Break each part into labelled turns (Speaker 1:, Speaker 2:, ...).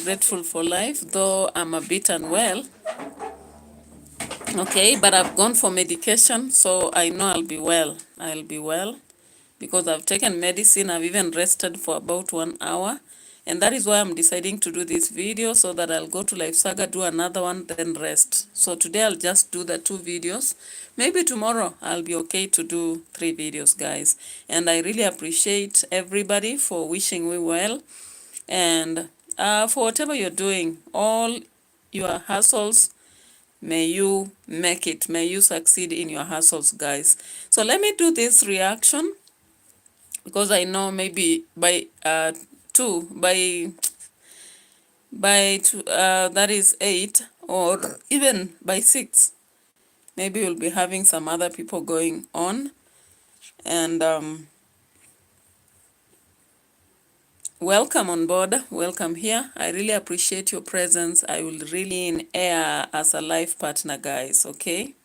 Speaker 1: grateful for life, though I'm a bit unwell. Okay, but I've gone for medication, so I know I'll be well. I'll be well because I've taken medicine. I've even rested for about 1 hour. And that is why I'm deciding to do this video, so that I'll go to Life Saga, do another one, then rest. So today I'll just do the 2 videos. Maybe tomorrow I'll be okay to do 3 videos, guys. And I really appreciate everybody for wishing me well. And for whatever you're doing, all your hustles, may you make it. May you succeed in your hustles, guys. So let me do this reaction, because I know maybe by 2, that is 8, or even by 6, maybe we'll be having some other people going on. And welcome on board, welcome here. I really appreciate your presence. I will really in air as a life partner, guys. Okay,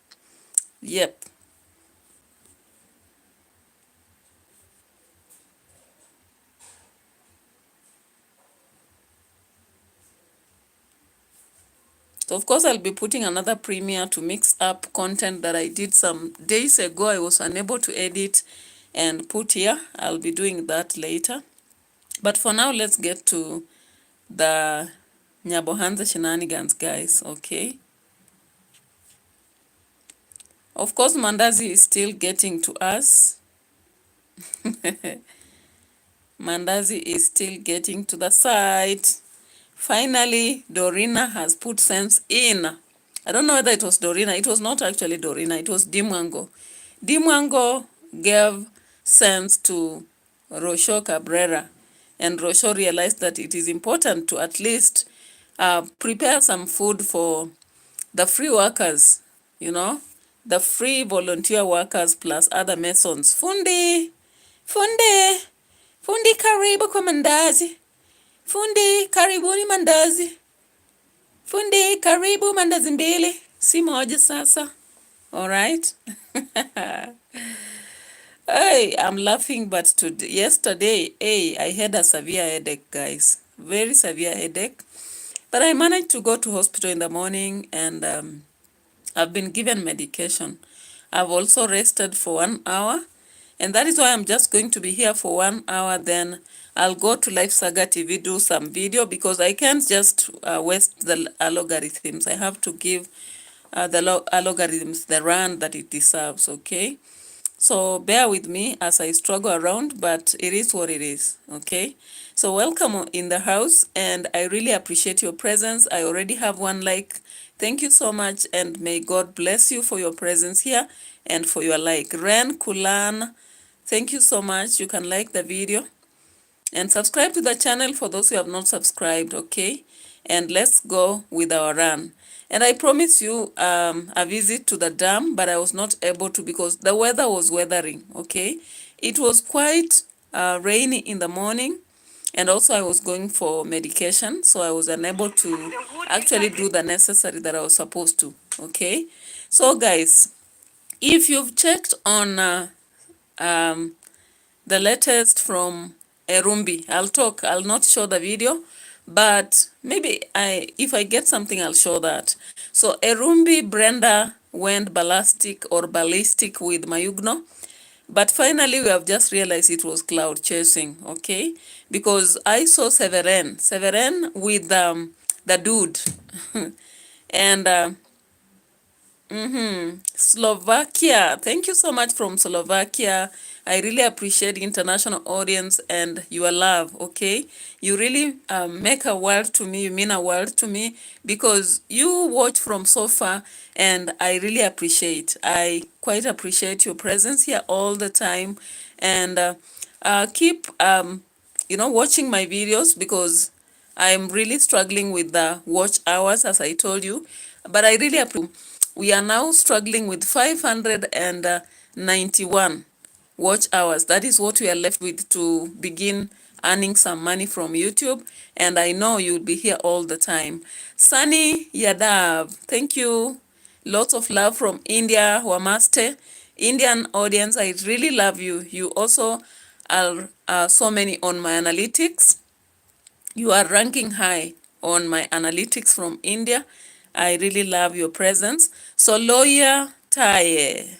Speaker 1: yep. So of course I'll be putting another premiere to mix up content that I did some days ago. I was unable to edit and put here. I'll be doing that later. But for now, let's get to the Nyabohanza shenanigans, guys. Okay. Of course, Mandazi is still getting to us. Mandazi is still getting to the site. Finally, Dorina has put sense in. I don't know whether it was Dorina. It was not actually Dorina. It was Dimwango. Dimwango gave sense to Rocio Cabrera. And Rocio realized that it is important to at least prepare some food for the free workers, you know, the free volunteer workers plus other masons. Fundi, fundi, fundi karibu kwa mandazi. Fundi, karibuni mandazi. Fundi, karibu mandazi mbili. Si moja sasa. All right. Hey, I'm laughing, but yesterday, I had a severe headache, guys. Very severe headache. But I managed to go to hospital in the morning, and I've been given medication. I've also rested for 1 hour. And that is why I'm just going to be here for 1 hour. Then I'll go to Life Saga TV, do some video, because I can't just waste the algorithms. I have to give the algorithms the run that it deserves, okay? So bear with me as I struggle around, but it is what it is, okay? So welcome in the house, and I really appreciate your presence. I already have 1 like. Thank you so much, and may God bless you for your presence here and for your like. Ren Kulan, thank you so much. You can like the video and subscribe to the channel for those who have not subscribed, okay? And let's go with our run. And I promise you a visit to the dam, but I was not able to because the weather was weathering, okay? It was quite rainy in the morning, and also I was going for medication, so I was unable to actually do the necessary that I was supposed to, okay? So guys, if you've checked on the latest from ERUMBI, I'll not show the video, but maybe if I get something, I'll show that. So ERUMBI Brenda went ballistic with Mayugno, but finally we have just realized it was cloud chasing, okay? Because I saw Severen with the dude, and Slovakia. Thank you so much from Slovakia. I really appreciate the international audience and your love, okay? You really make a world to me. You mean a world to me because you watch from so far, and I really appreciate. I quite appreciate your presence here all the time, and keep watching my videos, because I'm really struggling with the watch hours, as I told you. But I really appreciate. We are now struggling with 591 watch hours. That is what we are left with to begin earning some money from YouTube. And I know you'll be here all the time. Sunny Yadav, thank you. Lots of love from India, Wamaste. Indian audience, I really love you. You also are so many on my analytics. You are ranking high. on my analytics from India. I really love your presence. So Loya Taye,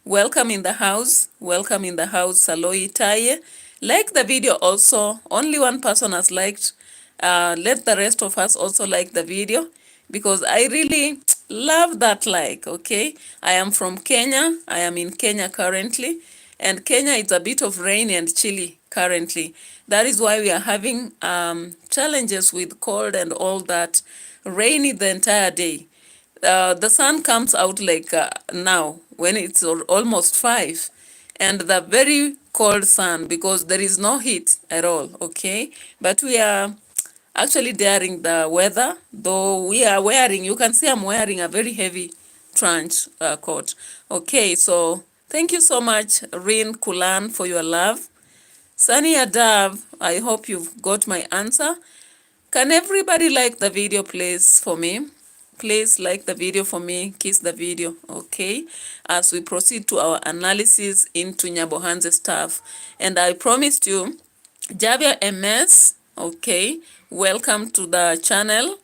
Speaker 1: welcome in the house. Welcome in the house, Saloi Taye. Like the video also. Only one person has liked. Let the rest of us also like the video because I really love that like, okay? I am from Kenya. I am in Kenya currently. And Kenya is a bit of rainy and chilly currently. That is why we are having challenges with cold and all that. Rainy the entire day. The sun comes out like now when it's almost 5, and the very cold sun because there is no heat at all, okay? But we are actually daring the weather, though we are wearing, you can see I'm wearing a very heavy trench coat. Okay, so thank you so much, Rin Kulan, for your love. Sunny Adav, I hope you've got my answer. Can everybody like the video, please, for me? Please like the video for me, kiss the video, okay? As we proceed to our analysis into Nyabohanze stuff. And I promised you, Javier MS, okay, welcome to the channel.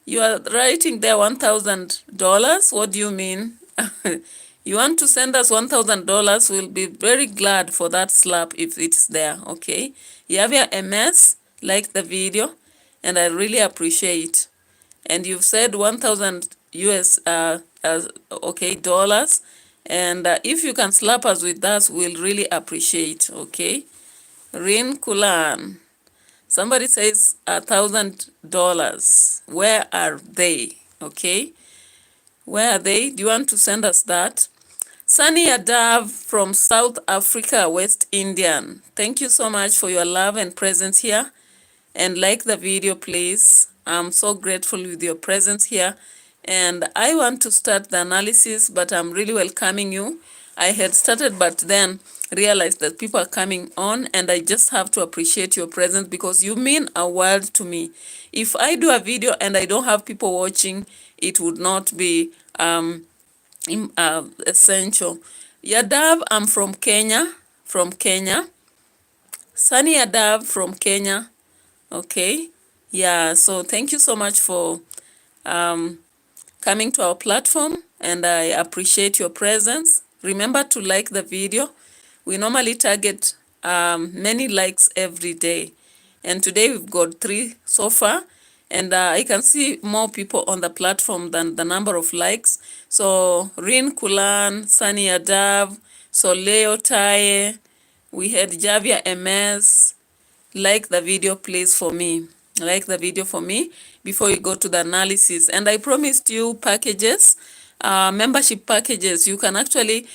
Speaker 1: You are writing there $1,000. What do you mean? You want to send us $1,000? We'll be very glad for that slap if it's there, okay? Javier MS, like the video, and I really appreciate. And you've said 1,000 US okay, dollars, and if you can slap us with that, we'll really appreciate, okay? Rin Kulan, somebody says $1,000. Where are they? Okay, where are they? Do you want to send us that? Sunny Adav from South Africa, West Indian. Thank you so much for your love and presence here. And like the video, please. I'm so grateful with your presence here. And I want to start the analysis, but I'm really welcoming you. I had started, but then realized that people are coming on, and I just have to appreciate your presence because you mean a world to me. If I do a video and I don't have people watching, it would not be essential. Yadav, I'm from Kenya. Sunny Yadav from Kenya. Okay. Yeah, so thank you so much for coming to our platform, and I appreciate your presence. Remember to like the video. We normally target many likes every day, and today we've got 3 so far, and I can see more people on the platform than the number of likes. So Rin Kulan, Sani Adav, Soleo Taye, we had Javia MS. Like the video, please, for me. Like the video for me before you go to the analysis. And I promised you packages, membership packages. You can actually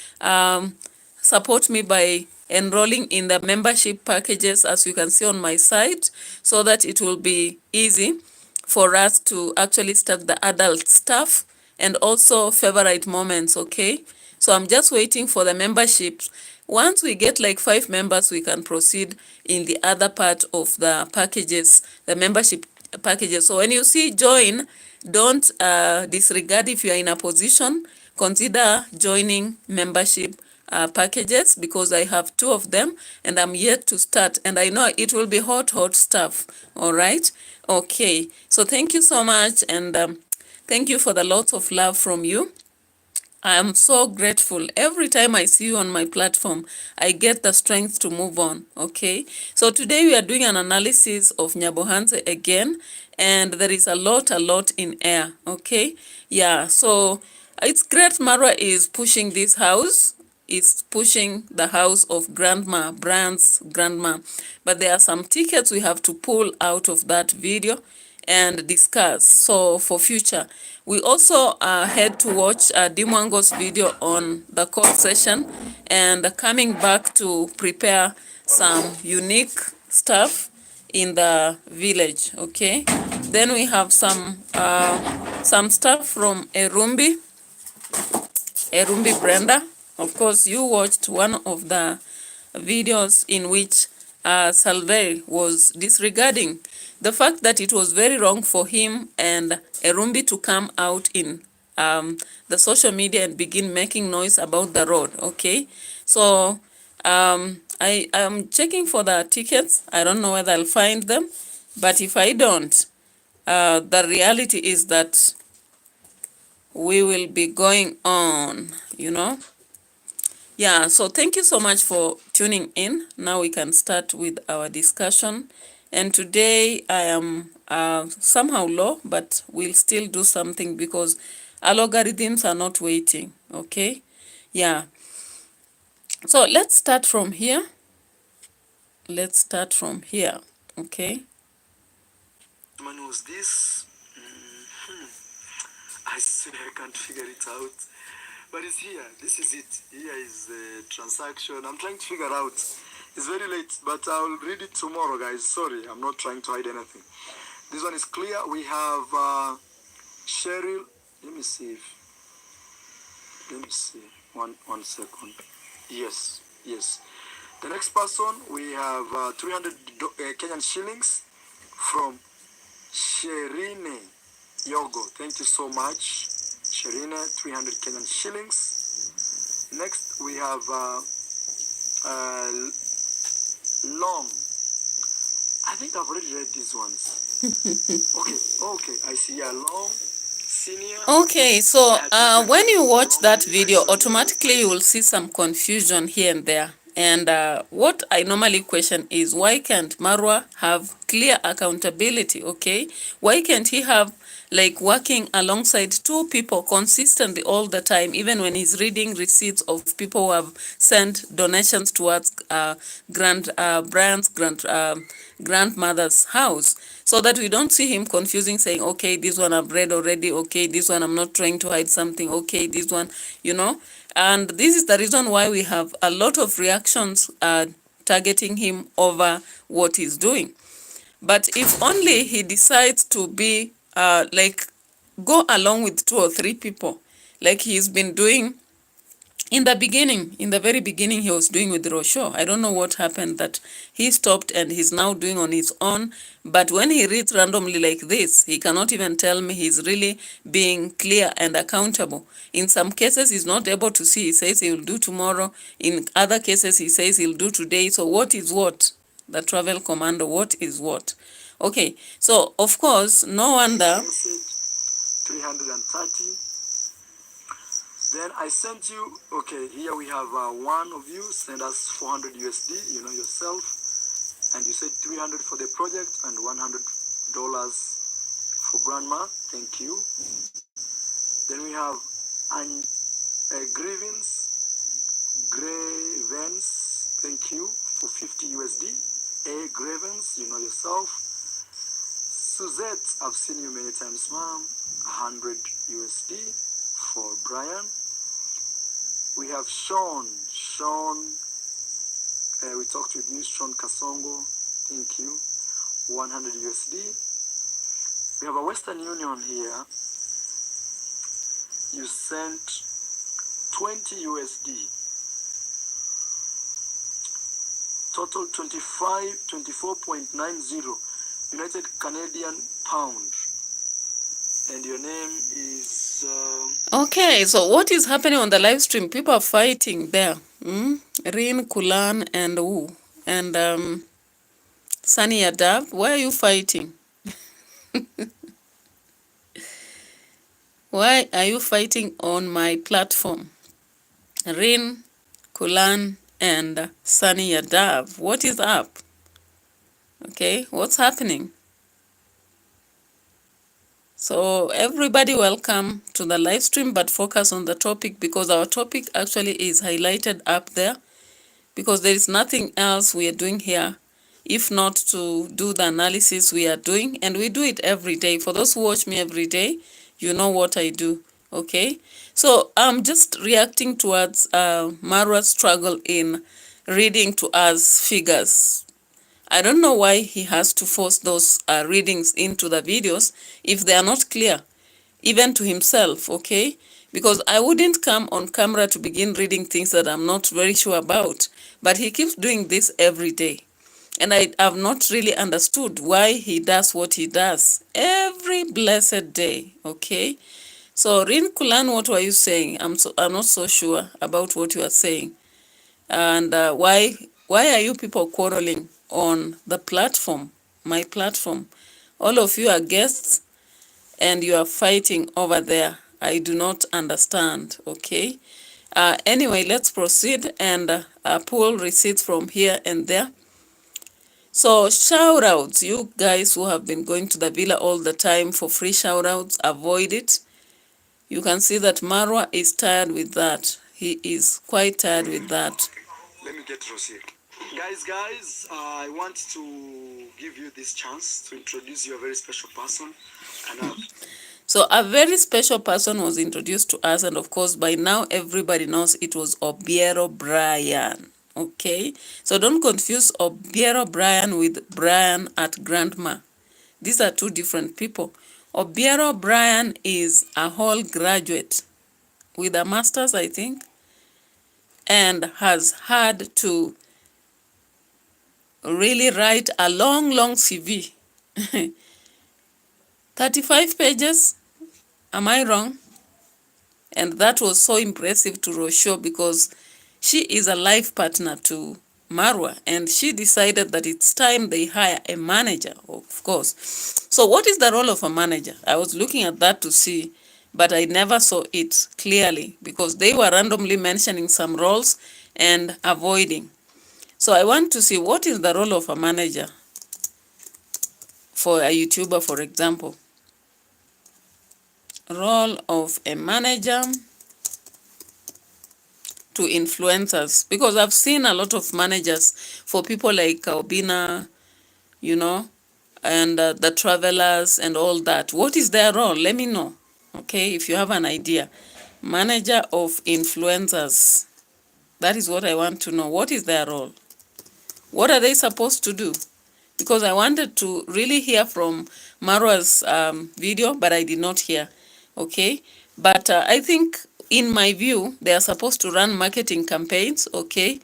Speaker 1: support me by enrolling in the membership packages, as you can see on my site, so that it will be easy for us to actually start the adult stuff and also favorite moments, okay? So I'm just waiting for the memberships. Once we get like 5 members, we can proceed in the other part of the packages, the membership packages. So when you see join, don't disregard if you are in a position. Consider joining membership packages, because I have 2 of them and I'm yet to start, and I know it will be hot stuff. All right, okay, so thank you so much, and thank you for the lots of love from you. I am so grateful. Every time I see you on my platform, I get the strength to move on, okay? So today we are doing an analysis of Nyabohanze again, and there is a lot in air, okay? Yeah, so it's great Marwa is pushing this house. It's pushing the house of Grandma, Brand's grandma. But there are some tickets we have to pull out of that video and discuss. So for future, we also had to watch Dimwango's video on the court session, and coming back to prepare some unique stuff in the village, okay? Then we have some stuff from ERUMBI Brenda. Of course, you watched one of the videos in which Salve was disregarding the fact that it was very wrong for him and ERUMBI to come out in the social media and begin making noise about the road, okay? So I am checking for the tickets. I don't know whether I'll find them, But if I don't, the reality is that we will be going on, you know. Yeah, so thank you so much for tuning in. Now we can start with our discussion. And today I am somehow low, but we'll still do something because algorithms are not waiting, okay? Yeah, so let's start from here. Let's start from here, okay?
Speaker 2: Man, who's this? I say I can't figure it out. But it's here. This is it. Here is the transaction. I'm trying to figure out. It's very late, but I'll read it tomorrow, guys. Sorry, I'm not trying to hide anything. This one is clear. We have Cheryl. Let me see. Let me see. One second. Yes. The next person, we have 300 Kenyan shillings from Sherine Yogo. Thank you so much, Sherine. 300 Kenyan shillings. Next, we have Long. I think I've already read these ones. Okay, I see. Yeah, Long. Senior.
Speaker 1: Okay, so when you watch that video, automatically you will see some confusion here and there. And what I normally question is, why can't Marwa have clear accountability, okay? Why can't he have, like, working alongside two people consistently all the time, even when he's reading receipts of people who have sent donations towards grandmother's house, so that we don't see him confusing, saying, okay, this one I've read already, okay, this one I'm not trying to hide something, okay, this one, you know. And this is the reason why we have a lot of reactions targeting him over what he's doing. But if only he decides to be like, go along with 2 or 3 people, like he's been doing in the beginning. In the very beginning, he was doing with ROCIO. I don't know what happened that he stopped and he's now doing on his own. But when he reads randomly like this, he cannot even tell me he's really being clear and accountable. In some cases, he's not able to see. He says he will do tomorrow. In other cases, he says he'll do today. So what is what? The travel commando, what is what? Okay, so of course, no wonder.
Speaker 2: 330. Then I sent you, okay, here we have one of you send us 400 USD, you know yourself, and you said 300 for the project and $100 for grandma. Thank you. Then we have a grievance, thank you, for 50 USD. A grievance, you know yourself. Suzette, I've seen you many times, ma'am. 100 USD for Brian. We have Sean, we talked with you, Sean Kasongo, thank you, 100 USD. We have a Western Union here. You sent 20 USD. Total 24.90 United Canadian pound. And your name is...
Speaker 1: Okay, so what is happening on the live stream? People are fighting there. Rin, Kulan, and who? And Sunny Adab. Why are you fighting? Why are you fighting on my platform? Rin, Kulan, and Sunny Adab. What is up? Okay, what's happening? So everybody, welcome to the live stream, but focus on the topic, because our topic actually is highlighted up there, because there is nothing else we are doing here if not to do the analysis we are doing, and we do it every day. For those who watch me every day, you know what I do, okay? So I'm just reacting towards Marwa's struggle in reading to us figures. I don't know why he has to force those readings into the videos if they are not clear, even to himself, okay? Because I wouldn't come on camera to begin reading things that I'm not very sure about. But he keeps doing this every day. And I have not really understood why he does what he does every blessed day, okay? So Rin Kulan, what were you saying? I'm not so sure about what you are saying. And why are you people quarreling on the platform? my platform. All of you are guests and you are fighting over there. I do not understand, okay? Anyway, let's proceed and pull receipts from here and there. So shout outs, you guys who have been going to the villa all the time for free shout outs, avoid it. You can see that Marwa is tired with that. He is quite tired with that.
Speaker 2: Let me get Rosie. Guys, I want to give you this chance to introduce your very special person. And
Speaker 1: so a very special person was introduced to us, and of course by now everybody knows it was Obiero Brian. Okay, so don't confuse Obiero Brian with Brian at Grandma. These are two different people. Obiero Brian is a whole graduate with a master's, I think, and has had to really write a long CV. 35 pages, am I wrong? And that was so impressive to ROCIO because she is a life partner to Marwa, and she decided that it's time they hire a manager, of course. So what is the role of a manager? I was looking at that to see, but I never saw it clearly because they were randomly mentioning some roles and avoiding. So I want to see what is the role of a manager for a YouTuber, for example. Role of a manager to influencers, because I've seen a lot of managers for people like Obina, you know, and the travelers and all that. What is their role? Let me know, okay, if you have an idea. Manager of influencers. That is what I want to know. What is their role? What are they supposed to do? Because I wanted to really hear from Marwa's video, but I did not hear, okay? But I think, in my view, they are supposed to run marketing campaigns, okay?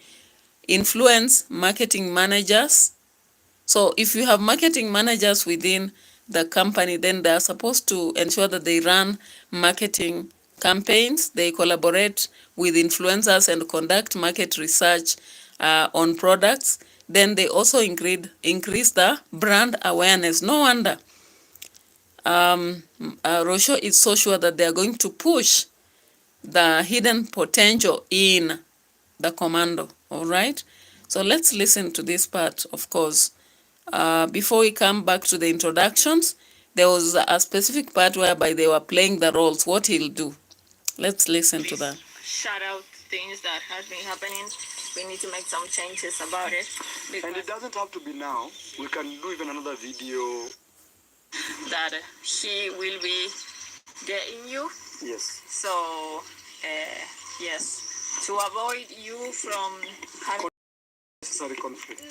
Speaker 1: Influence marketing managers. So if you have marketing managers within the company, then they are supposed to ensure that they run marketing campaigns, they collaborate with influencers and conduct market research on products. Then they also increase the brand awareness. No wonder ROCIO is so sure that they are going to push the hidden potential in the commando. All right, so let's listen to this part. Of course, before we come back to the introductions, there was a specific part whereby they were playing the roles, what he'll do. Let's listen to that.
Speaker 3: Shout out things that has been happening. We need to make some changes about it.
Speaker 2: And it doesn't have to be now. We can do even another video.
Speaker 3: That he will be getting you.
Speaker 2: Yes.
Speaker 3: So, yes, to avoid you from having
Speaker 2: Unnecessary conflict.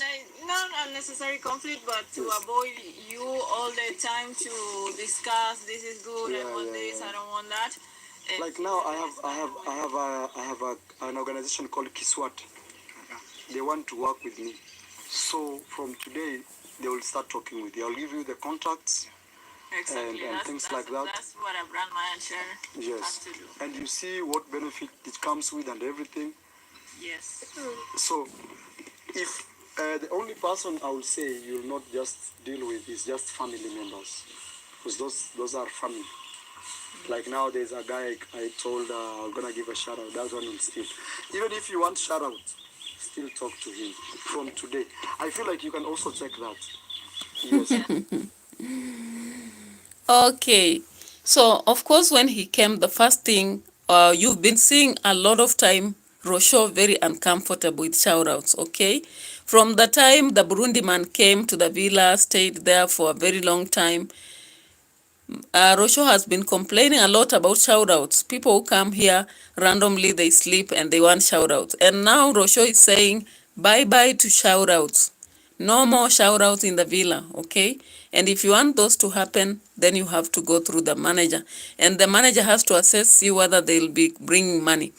Speaker 3: not unnecessary conflict, but to avoid you all the time to discuss this is good and what this I don't want that.
Speaker 2: Like now, I have an organization called Kiswat. They want to work with me. So from today, they will start talking with you. I'll give you the contacts.
Speaker 3: Exactly.
Speaker 2: And things like that.
Speaker 3: That's what a brand manager has to do.
Speaker 2: And you see what benefit it comes with and everything.
Speaker 3: Yes.
Speaker 2: So, if the only person I will say you'll not just deal with is just family members, because those are family. Like now, there's a guy I told I'm gonna give a shout out. That one will still. Even if you want shout out, still talk to him from today. I feel like you can also check that. Yes.
Speaker 1: Okay, so of course when he came, the first thing, you've been seeing a lot of time ROCIO very uncomfortable with shoutouts, okay? From the time the Burundi man came to the villa, stayed there for a very long time, ROCIO has been complaining a lot about shoutouts. People who come here randomly, they sleep and they want shoutouts. And now ROCIO is saying bye-bye to shoutouts. No more shoutouts in the villa, okay? And if you want those to happen, then you have to go through the manager. And the manager has to assess you whether they'll be bringing money.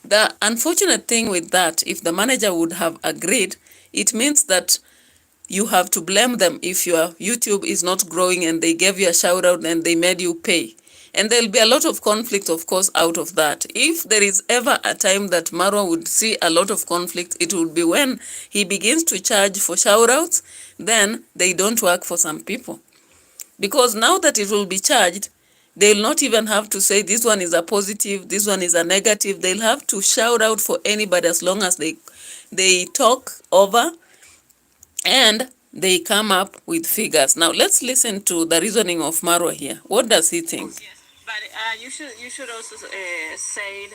Speaker 1: The unfortunate thing with that, if the manager would have agreed, it means that you have to blame them if your YouTube is not growing and they gave you a shout out and they made you pay. And there'll be a lot of conflict, of course, out of that. If there is ever a time that Marwa would see a lot of conflict, it would be when he begins to charge for shout-outs, then they don't work for some people. Because now that it will be charged, they'll not even have to say this one is a positive, this one is a negative. They'll have to shout out for anybody as long as they talk over and they come up with figures. Now let's listen to the reasoning of Marwa here. What does he think?
Speaker 3: Yes, but you should also say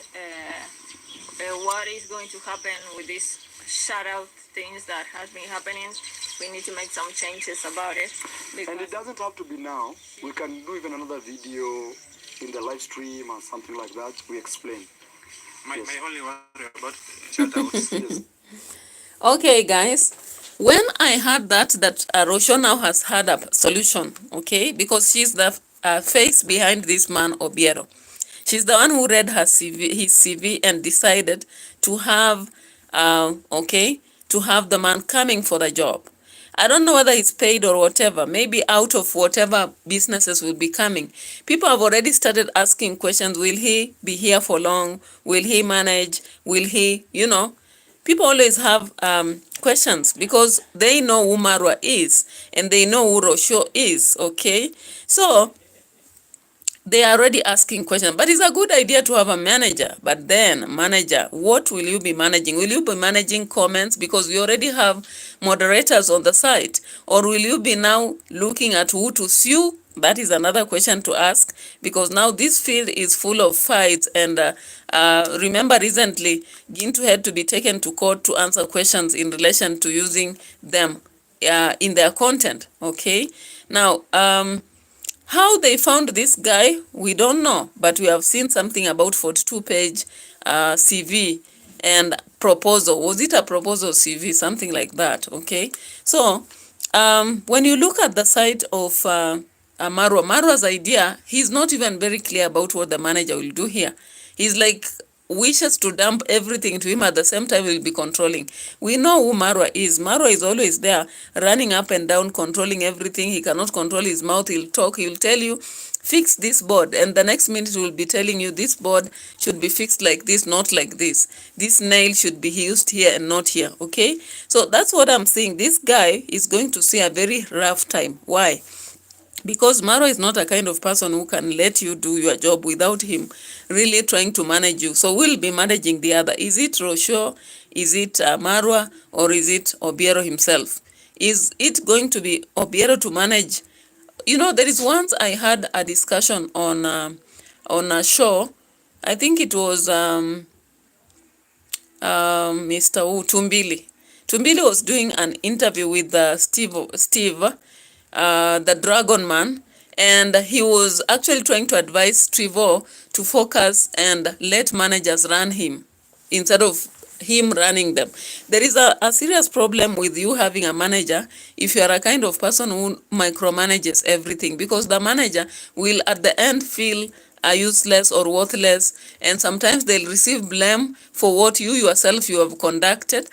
Speaker 3: what is going to happen with these shout out things that has been happening. We need to make some changes about it.
Speaker 2: And it doesn't have to be now. We can do even another video in the live stream or something like that. We explain.
Speaker 4: My only worry about shout outs.
Speaker 2: Yes.
Speaker 1: Okay, guys. When I heard that ROCIO now has had a solution, okay, because she's the face behind this man, Obiero. She's the one who read his CV and decided to have, to have the man coming for the job. I don't know whether he's paid or whatever, maybe out of whatever businesses will be coming. People have already started asking questions. Will he be here for long? Will he manage? Will he, people always have questions because they know who Marwa is and they know who ROCIO is, okay? So they are already asking questions, but it's a good idea to have a manager. But then, manager, what will you be managing? Will you be managing comments because we already have moderators on the site? Or will you be now looking at who to sue? That is another question to ask, because now this field is full of fights. And remember, recently, Gintu had to be taken to court to answer questions in relation to using them in their content, okay? Now, how they found this guy, we don't know, but we have seen something about 42-page CV and proposal. Was it a proposal CV? Something like that, okay? So, when you look at the side of Marwa's idea, he's not even very clear about what the manager will do here. He's like wishes to dump everything to him at the same time he'll be controlling. We know who Marwa is. Marwa is always there, running up and down, controlling everything. He cannot control his mouth. He'll talk. He'll tell you, fix this board. And the next minute he will be telling you, this board should be fixed like this, not like this. This nail should be used here and not here, okay? So that's what I'm saying. This guy is going to see a very rough time. Why? Because Marwa is not a kind of person who can let you do your job without him really trying to manage you. So we'll be managing the other. Is it ROCIO? Is it Marwa? Or is it Obiero himself? Is it going to be Obiero to manage? There is once I had a discussion on a show. I think it was Mr. Tumbili. Tumbili was doing an interview with Steve, the Dragon Man, and he was actually trying to advise Trevor to focus and let managers run him instead of him running them. There is a serious problem with you having a manager if you are a kind of person who micromanages everything, because the manager will at the end feel useless or worthless, and sometimes they'll receive blame for what you yourself you have conducted,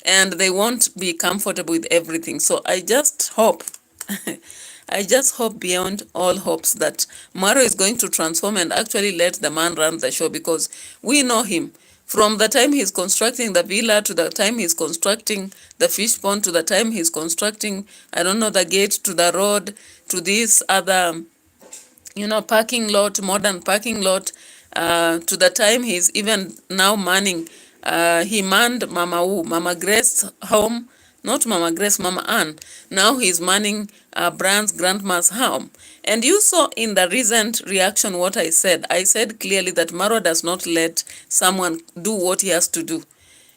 Speaker 1: and they won't be comfortable with everything. So I just hope I just hope beyond all hopes that Marwa is going to transform and actually let the man run the show, because we know him. From the time he's constructing the villa to the time he's constructing the fish pond to the time he's constructing, I don't know, the gate to the road to this other, parking lot, modern parking lot, to the time he's even now manning. He manned Mama Grace home. Not Mama Grace, Mama Ann. Now he's manning Brand's grandma's home. And you saw in the recent reaction what I said. I said clearly that Marwa does not let someone do what he has to do.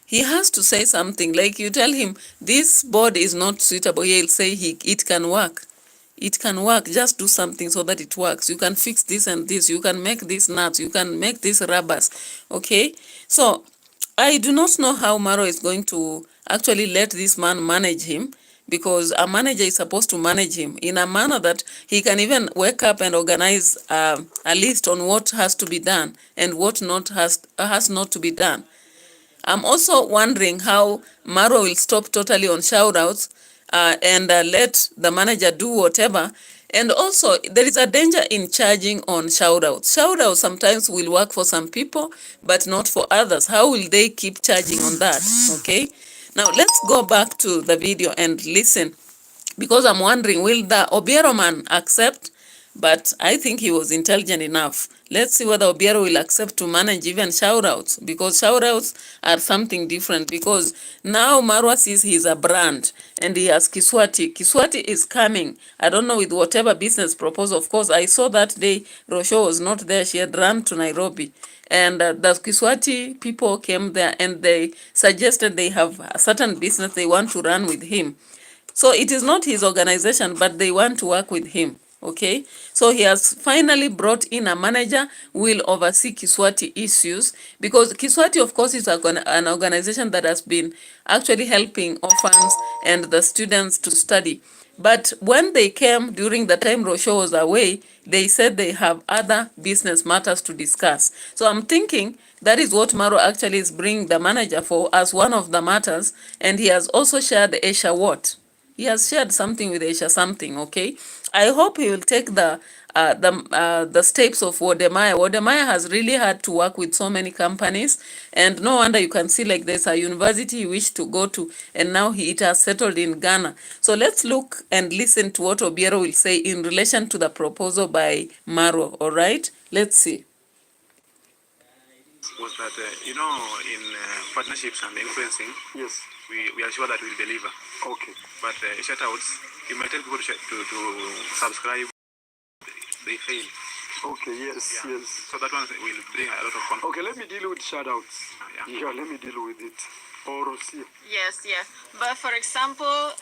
Speaker 1: He has to say something. Like you tell him, this board is not suitable. He'll say it can work. It can work. Just do something so that it works. You can fix this and this. You can make these nuts. You can make these rubbers. Okay? So I do not know how Marwa is going to actually let this man manage him, because a manager is supposed to manage him in a manner that he can even wake up and organize a list on what has to be done and what has not to be done. I'm also wondering how Marwa will stop totally on shout-outs and let the manager do whatever, And also, there is a danger in charging on shoutouts. Shoutouts sometimes will work for some people, but not for others. How will they keep charging on that? Okay. Now, let's go back to the video and listen, because I'm wondering, will the Obiero man accept? But I think he was intelligent enough. Let's see whether Obiero will accept to manage even shoutouts, because shoutouts are something different. Because now Marwa sees he's a brand and he has Kiswati. Kiswati is coming. I don't know with whatever business proposal. Of course, I saw that day ROCIO was not there. She had run to Nairobi. And the Kiswati people came there and they suggested they have a certain business they want to run with him. So it is not his organization, but they want to work with him. Okay, so he has finally brought in a manager who will oversee Kiswati issues, because Kiswati, of course, is an organization that has been actually helping orphans and the students to study. But when they came during the time ROCIO was away, they said they have other business matters to discuss. So I'm thinking that is what Maro actually is bringing the manager for, as one of the matters, and he has also shared Asia what? He has shared something with Asia something, okay? I hope he will take the steps of Wodemaya. Wodemaya has really had to work with so many companies, and no wonder you can see like there's a university he wished to go to, and now it has settled in Ghana. So let's look and listen to what Obiero will say in relation to the proposal by Maro, all right? Let's see.
Speaker 4: Was that, in partnerships and influencing,
Speaker 2: Yes.
Speaker 4: we are sure that we'll deliver.
Speaker 2: Okay.
Speaker 4: But shoutouts, you might tell people to subscribe, they fail.
Speaker 2: Okay, yes,
Speaker 4: Yeah.
Speaker 2: yes.
Speaker 4: So that one will bring a lot of conflict.
Speaker 2: Okay, let me deal with shoutouts.
Speaker 4: Yeah.
Speaker 2: Yeah, let me deal with it. Or ROCIO.
Speaker 3: Yes, yes. But for example,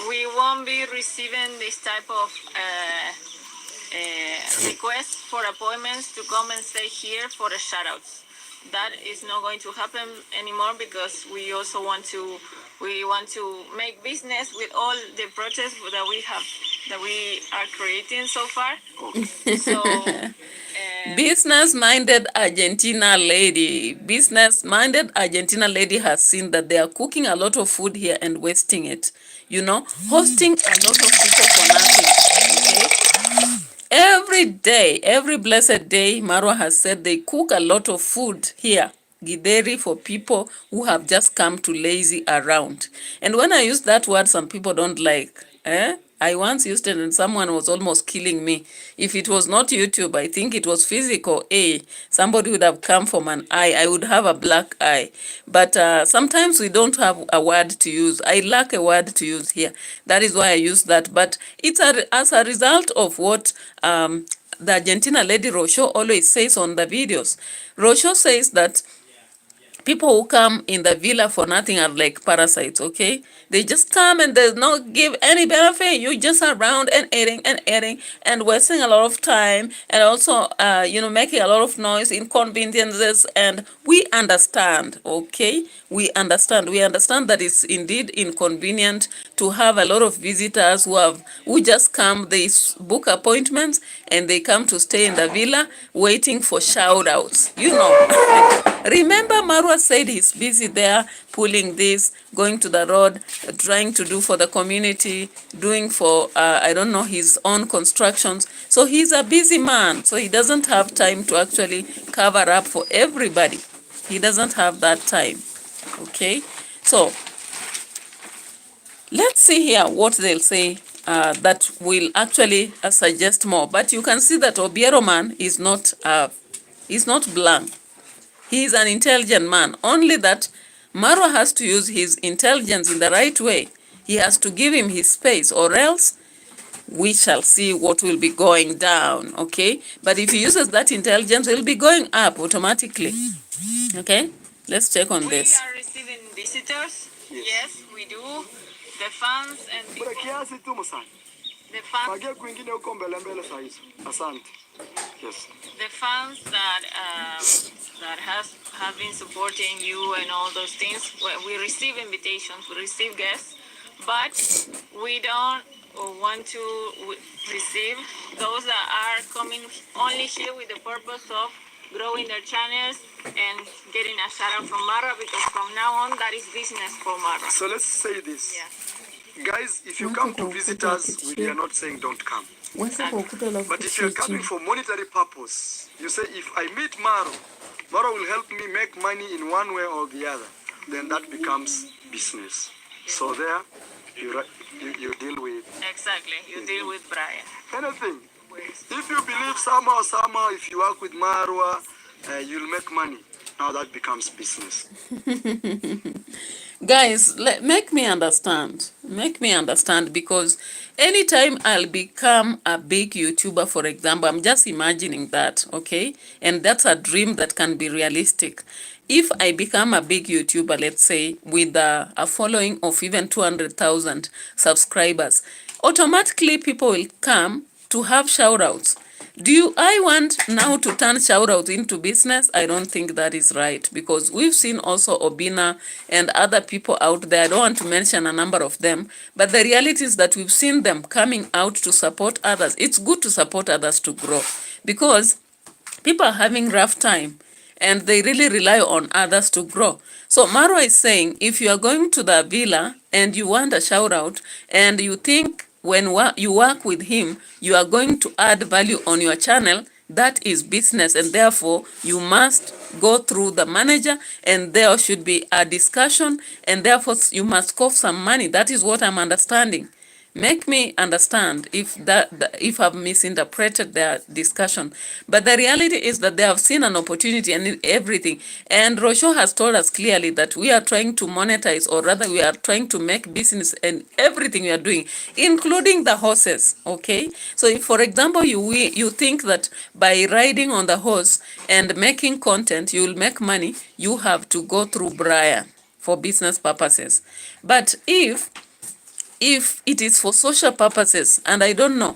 Speaker 3: we won't be receiving this type of requests for appointments to come and stay here for the shoutouts. That is not going to happen anymore, because we also want to make business with all the projects that we are creating so far. So
Speaker 1: Business-minded Argentina lady. Business-minded Argentina lady has seen that they are cooking a lot of food here and wasting it. You know, hosting a lot of people for nothing. Okay? Every day, every blessed day, Marwa has said they cook a lot of food here, Gideri, for people who have just come to lazy around. And when I use that word, some people don't like. I once used it and someone was almost killing me. If it was not YouTube, I think it was physical. Somebody would have come from an eye. I would have a black eye. But sometimes we don't have a word to use. I lack a word to use here. That is why I use that. But it's as a result of what the Argentina lady ROCIO always says on the videos. ROCIO says that people who come in the villa for nothing are like parasites, okay? They just come and they not give any benefit. You just around and eating and wasting a lot of time, and also, making a lot of noise, inconveniences, and we understand, okay? We understand that it's indeed inconvenient to have a lot of visitors who just come, they book appointments, and they come to stay in the villa waiting for shout outs, Remember, Marwa said he's busy there, pulling this, going to the road, trying to do for the community, doing for, I don't know, his own constructions. So he's a busy man. So he doesn't have time to actually cover up for everybody. He doesn't have that time. Okay? So let's see here what they'll say that will actually suggest more. But you can see that Obiero man is not blank. He is an intelligent man, only that Marwa has to use his intelligence in the right way. He has to give him his space, or else we shall see what will be going down, okay? But if he uses that intelligence, it will be going up automatically, okay? Let's check on this.
Speaker 3: We are receiving visitors. Yes, we do. The fans and people. The fans.
Speaker 2: Yes.
Speaker 3: The fans that have been supporting you and all those things. We receive invitations, we receive guests, but we don't want to receive those that are coming only here with the purpose of growing their channels and getting a shout out from Mara, because from now on that is business for Mara.
Speaker 2: So let's say this.
Speaker 3: Yeah.
Speaker 2: Guys, if you come to visit us, we are not saying don't come. But if you're coming for monetary purpose, you say, if I meet Maro, Maro will help me make money in one way or the other, then that becomes business. So there, you deal with...
Speaker 3: Exactly, you deal with Brian.
Speaker 2: Anything. If you believe somehow, if you work with Marwa, you'll make money. Now that becomes business.
Speaker 1: Guys, make me understand. Make me understand, because anytime I'll become a big YouTuber, for example, I'm just imagining that, okay? And that's a dream that can be realistic. If I become a big YouTuber, let's say, with a following of even 200,000 subscribers, automatically people will come to have shoutouts. Do I want now to turn shoutouts into business? I don't think that is right, because we've seen also Obina and other people out there. I don't want to mention a number of them, but the reality is that we've seen them coming out to support others. It's good to support others to grow, because people are having rough time and they really rely on others to grow. So Marwa is saying, if you are going to the villa and you want a shout out and you think when you work with him, you are going to add value on your channel, that is business, and therefore you must go through the manager and there should be a discussion, and therefore you must cough some money. That is what I'm understanding. Make me understand if if I've misinterpreted their discussion. But the reality is that they have seen an opportunity and everything. And ROCIO has told us clearly that we are trying to monetize, or rather we are trying to make business and everything we are doing, including the horses, okay? So if, for example, you think that by riding on the horse and making content, you will make money, you have to go through Brian for business purposes. But if it is for social purposes, and I don't know,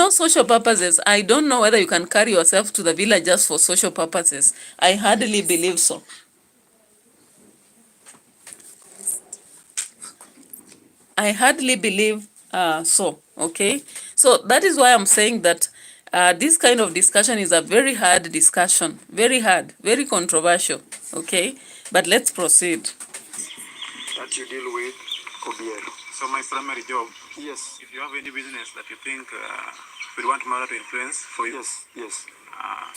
Speaker 1: social purposes, I don't know whether you can carry yourself to the village just for social purposes. I hardly believe so. I hardly believe so, okay? So that is why I'm saying that this kind of discussion is a very hard discussion, very hard, very controversial, okay? But let's proceed.
Speaker 2: That you deal with, Obiero.
Speaker 4: So my primary job,
Speaker 2: yes.
Speaker 4: If you have any business that you think we want Mara to influence for you,
Speaker 2: yes.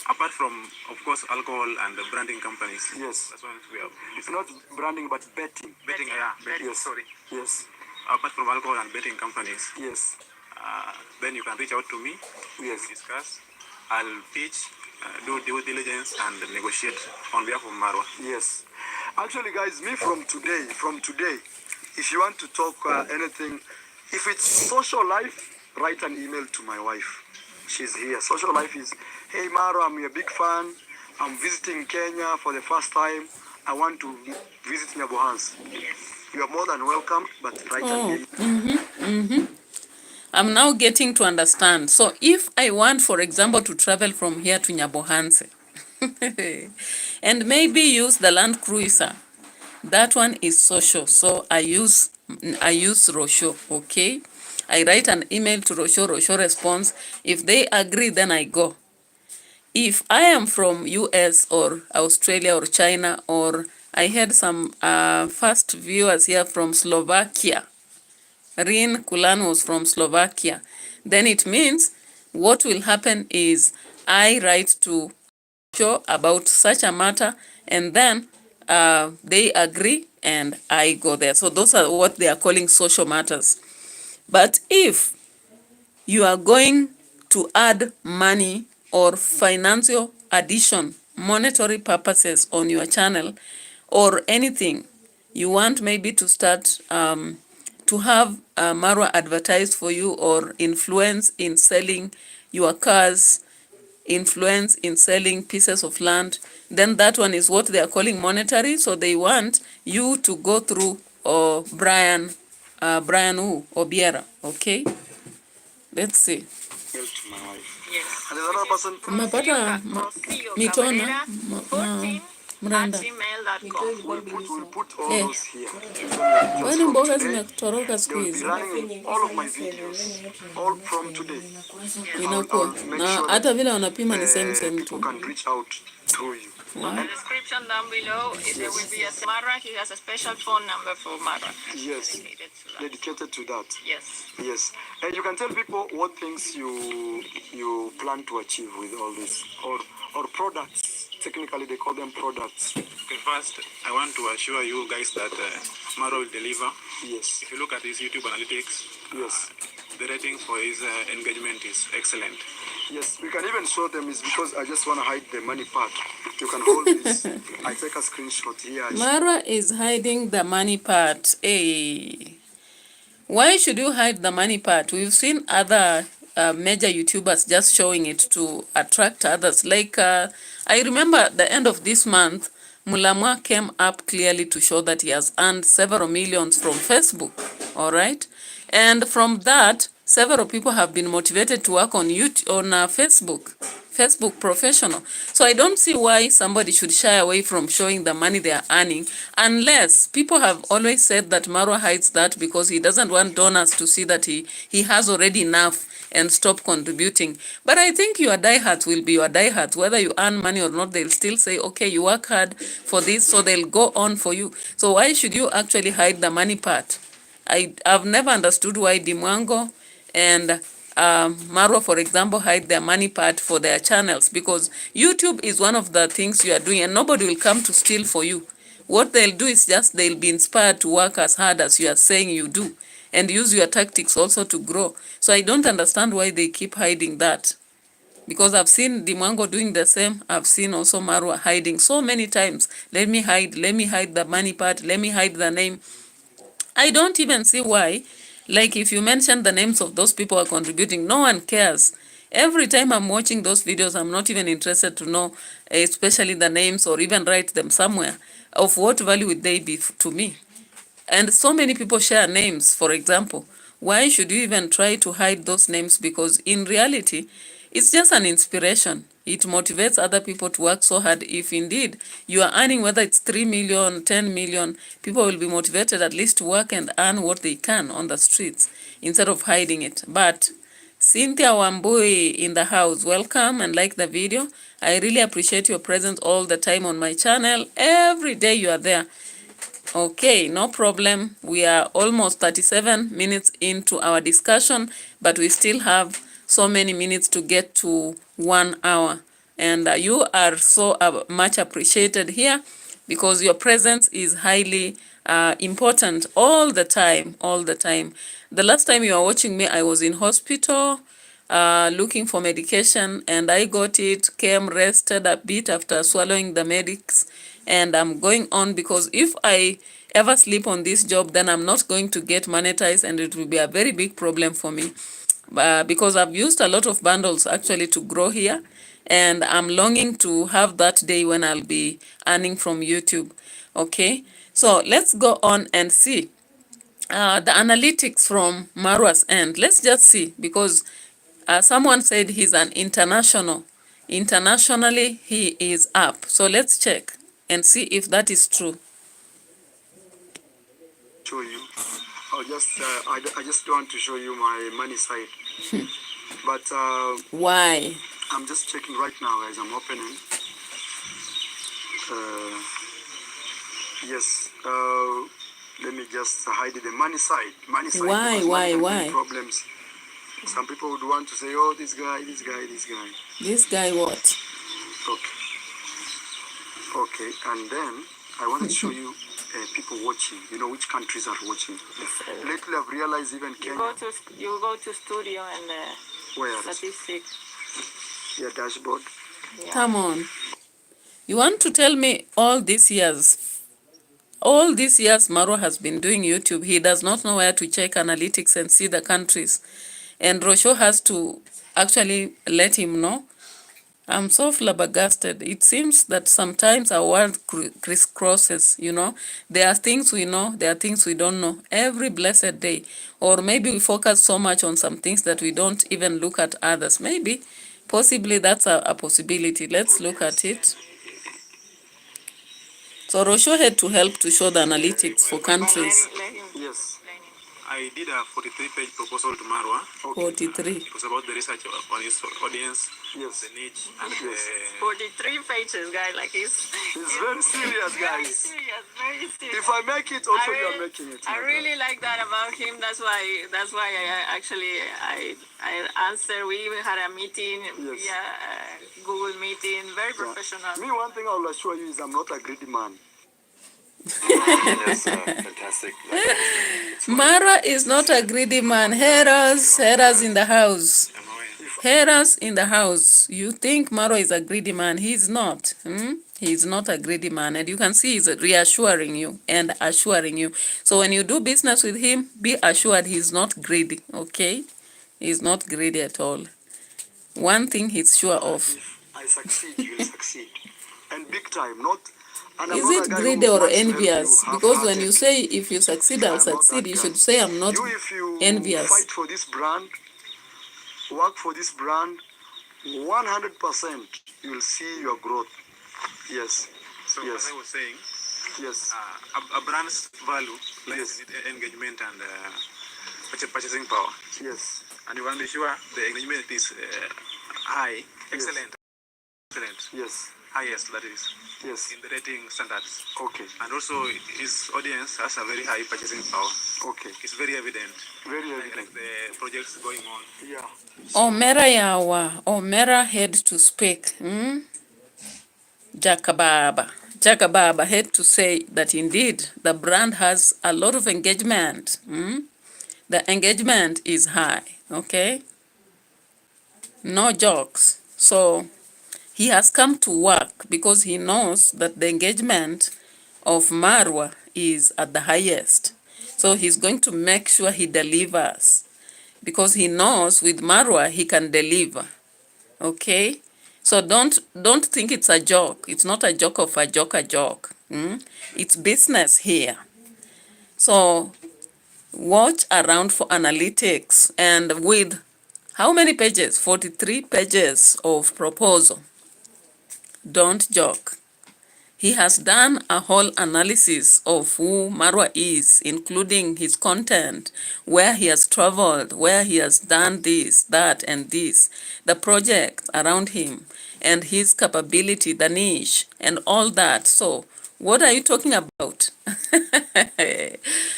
Speaker 4: Apart from, of course, alcohol and the branding companies,
Speaker 2: yes.
Speaker 4: That's what we have.
Speaker 2: It's not branding, but betting.
Speaker 4: Betting, yeah. Betting,
Speaker 2: yes.
Speaker 4: Sorry.
Speaker 2: Yes.
Speaker 4: Apart from alcohol and betting companies,
Speaker 2: yes.
Speaker 4: Then you can reach out to me.
Speaker 2: Yes.
Speaker 4: Discuss. I'll pitch, do due diligence, and negotiate on behalf of Marwa.
Speaker 2: Yes. Actually, guys, me from today, if you want to talk anything, if it's social life, write an email to my wife. She's here. Social life is, hey Maro, I'm a big fan. I'm visiting Kenya for the first time. I want to visit Nyabohansi. You are more than welcome, but write an email.
Speaker 1: I'm now getting to understand. So if I want, for example, to travel from here to Nyabohansi and maybe use the Land Cruiser, that one is social. So I use ROCIO, okay? I write an email to ROCIO, ROCIO responds. If they agree, then I go. If I am from US or Australia or China, or I had some first viewers here from Slovakia, Rin Kulan was from Slovakia, then it means what will happen is I write to ROCIO about such a matter, and then they agree and I go there. So those are what they are calling social matters. But if you are going to add money or financial addition, monetary purposes on your channel or anything, you want maybe to start to have Marwa advertised for you, or influence in selling your cars, influence in selling pieces of land, then that one is what they are calling monetary. So they want you to go through Brian Obiera, okay? Let's see. Umepata mitona Mrenda.
Speaker 2: We'll put all those here.
Speaker 1: Kwani mboga zimekutoroka siku hizi?
Speaker 2: All of my videos, all from today.
Speaker 1: Inakuwa na hata vile wanapima ni same tu.
Speaker 2: People can reach out To you.
Speaker 3: On the description down below, there will be a Mara. He has a special phone number for Mara.
Speaker 2: Yes. Dedicated to that.
Speaker 3: Yes.
Speaker 2: Yes. And you can tell people what things you plan to achieve with all this, or products. Technically, they call them products.
Speaker 4: Okay, first, I want to assure you guys that Maro will deliver.
Speaker 2: Yes.
Speaker 4: If you look at his YouTube analytics,
Speaker 2: yes,
Speaker 4: the rating for his engagement is excellent.
Speaker 2: Yes, we can even show them. Is because I just want to hide the money part. You can hold this. I take a screenshot here.
Speaker 1: Mara is hiding the money part. Hey. Why should you hide the money part? We've seen other major YouTubers just showing it to attract others. Like, I remember at the end of this month, Mulamwa came up clearly to show that he has earned several millions from Facebook, all right? And from that, several people have been motivated to work on YouTube, on Facebook professional. So I don't see why somebody should shy away from showing the money they are earning, unless people have always said that Marwa hides that because he doesn't want donors to see that he has already enough and stop contributing. But I think your diehards will be your diehards. Whether you earn money or not, they'll still say, okay, you work hard for this, so they'll go on for you. So why should you actually hide the money part? I've never understood why Dimwango and Marwa, for example, hide their money part for their channels, because YouTube is one of the things you are doing and nobody will come to steal for you. What they'll do is just they'll be inspired to work as hard as you are saying you do and use your tactics also to grow. So I don't understand why they keep hiding that, because I've seen Dimwango doing the same. I've seen also Marwa hiding so many times. Let me hide the money part, let me hide the name. I don't even see why. Like, if you mention the names of those people who are contributing, no one cares. Every time I'm watching those videos, I'm not even interested to know, especially the names, or even write them somewhere. Of what value would they be to me? And so many people share names, for example. Why should you even try to hide those names? Because in reality, it's just an inspiration. It motivates other people to work so hard. If indeed you are earning, whether it's 3 million, 10 million, people will be motivated at least to work and earn what they can on the streets instead of hiding it. But Cynthia Wambui in the house, welcome and like the video. I really appreciate your presence all the time on my channel. Every day you are there. Okay, no problem. We are almost 37 minutes into our discussion, but we still have so many minutes to get to 1 hour. And you are so much appreciated here, because your presence is highly important all the time, all the time. The last time you were watching me, I was in hospital looking for medication, and I got it, came, rested a bit after swallowing the medics, and I'm going on, because if I ever sleep on this job, then I'm not going to get monetized, and it will be a very big problem for me, because I've used a lot of bundles actually to grow here, and I'm longing to have that day when I'll be earning from YouTube. Okay, so let's go on and see the analytics from Marwa's end. Let's just see, because someone said he's an international. Internationally, he is up. So let's check and see if that is true.
Speaker 2: Show you. I just want to show you my money side. But
Speaker 1: why?
Speaker 2: I'm just checking right now, guys. I'm opening. Yes. Let me just hide the money side. Money side.
Speaker 1: Why?
Speaker 2: Problems. Some people would want to say, oh, this guy.
Speaker 1: This guy what?
Speaker 2: Okay, and then I want to show you people watching. You know which countries are watching. Lately, I've realized even Kenya.
Speaker 3: You go to studio and
Speaker 2: where?
Speaker 3: statistics.
Speaker 2: Yeah, dashboard.
Speaker 3: Yeah.
Speaker 1: Come on. You want to tell me all these years Marwa has been doing YouTube, he does not know where to check analytics and see the countries. And ROCIO has to actually let him know. I'm so flabbergasted. It seems that sometimes our world crisscrosses, you know. There are things we know, there are things we don't know every blessed day. Or maybe we focus so much on some things that we don't even look at others. Maybe, possibly that's a possibility. Let's look at it. So ROCIO had to help to show the analytics for countries.
Speaker 2: Yes.
Speaker 4: I did a 43-page proposal to Marwa.
Speaker 2: Okay.
Speaker 1: 43.
Speaker 4: It was about the research on his audience,
Speaker 2: Yes.
Speaker 4: the niche, and
Speaker 2: Yes.
Speaker 3: 43 pages, guy. Like
Speaker 2: He's very serious,
Speaker 3: very
Speaker 2: guys.
Speaker 3: serious, very serious.
Speaker 2: If I make it, also
Speaker 3: I
Speaker 2: you are
Speaker 3: really-
Speaker 2: making it.
Speaker 3: I really like that about him. That's why I answer. We even had a meeting
Speaker 2: Yes.
Speaker 3: via Google meeting. Very
Speaker 2: Yeah.
Speaker 3: professional.
Speaker 2: Me, one thing I will assure you is I'm not a greedy man.
Speaker 5: That's fantastic.
Speaker 1: Mara is not a greedy man. Haters in the house.
Speaker 4: I'm aware.
Speaker 1: Haters in the house. You think Maro is a greedy man. He's not. He's not a greedy man. And you can see he's reassuring you and assuring you. So when you do business with him, be assured he's not greedy, okay? He's not greedy at all. One thing he's sure of.
Speaker 2: If I succeed, you will succeed. And big time, not... And I'm
Speaker 1: Is
Speaker 2: not a
Speaker 1: it
Speaker 2: guy who
Speaker 1: greedy or
Speaker 2: wants to help
Speaker 1: envious?
Speaker 2: you
Speaker 1: Because when you
Speaker 2: half-heartedly.
Speaker 1: say, if you succeed, I'll
Speaker 2: I'm not that
Speaker 1: succeed, you
Speaker 2: guy.
Speaker 1: should say I'm not
Speaker 2: You, if you
Speaker 1: envious.
Speaker 2: fight for this brand, work for this brand, 100% you will see your growth. Yes.
Speaker 4: So
Speaker 2: Yes.
Speaker 4: as I was saying,
Speaker 2: Yes.
Speaker 4: a brand's value lies in its engagement and purchasing power.
Speaker 2: Yes.
Speaker 4: And you want to be sure the engagement is high, excellent,
Speaker 2: Yes.
Speaker 4: highest, that is,
Speaker 2: Yes.
Speaker 4: in the rating standards.
Speaker 2: Okay.
Speaker 4: And also his audience has a very high purchasing power.
Speaker 2: Okay.
Speaker 4: It's very evident.
Speaker 2: Very
Speaker 4: Like
Speaker 2: evident.
Speaker 4: the projects going on.
Speaker 2: Yeah.
Speaker 1: Omera yawa, Omera had to speak. Jakababa had to say that indeed the brand has a lot of engagement. The engagement is high, okay? No jokes. So he has come to work because he knows that the engagement of Marwa is at the highest. So he's going to make sure he delivers because he knows with Marwa he can deliver. Okay? So don't think it's a joke. It's not a joke of a joke. It's business here. So watch around for analytics, and with how many pages? 43 pages of proposal. Don't joke. He has done a whole analysis of who Marwa is, including his content, where he has traveled, where he has done this, that, and this, the project around him, and his capability, the niche, and all that. So what are you talking about?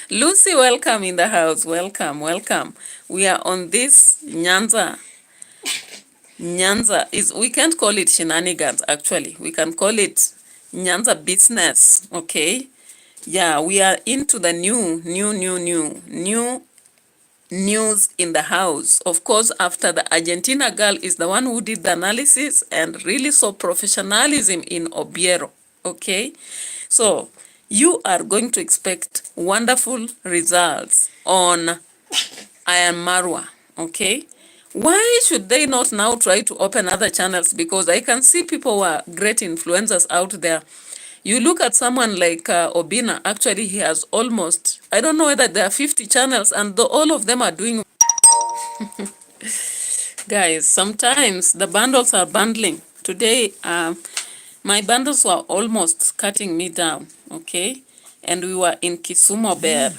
Speaker 1: Lucy, welcome in the house. Welcome, welcome. We are on this Nyanza. Nyanza is, we can't call it shenanigans, actually. We can call it Nyanza business, okay? Yeah, we are into the new news in the house. Of course, after the Argentina girl is the one who did the analysis and really saw professionalism in Obiero, okay? So you are going to expect wonderful results on I Am Marwa, okay? Why should they not now try to open other channels? Because I can see people who are great influencers out there. You look at someone like Obina, actually he has almost, I don't know whether there are 50 channels, and all of them are doing... Guys, sometimes the bundles are bundling. Today, my bundles were almost cutting me down, okay? And we were in Kisumo Bear.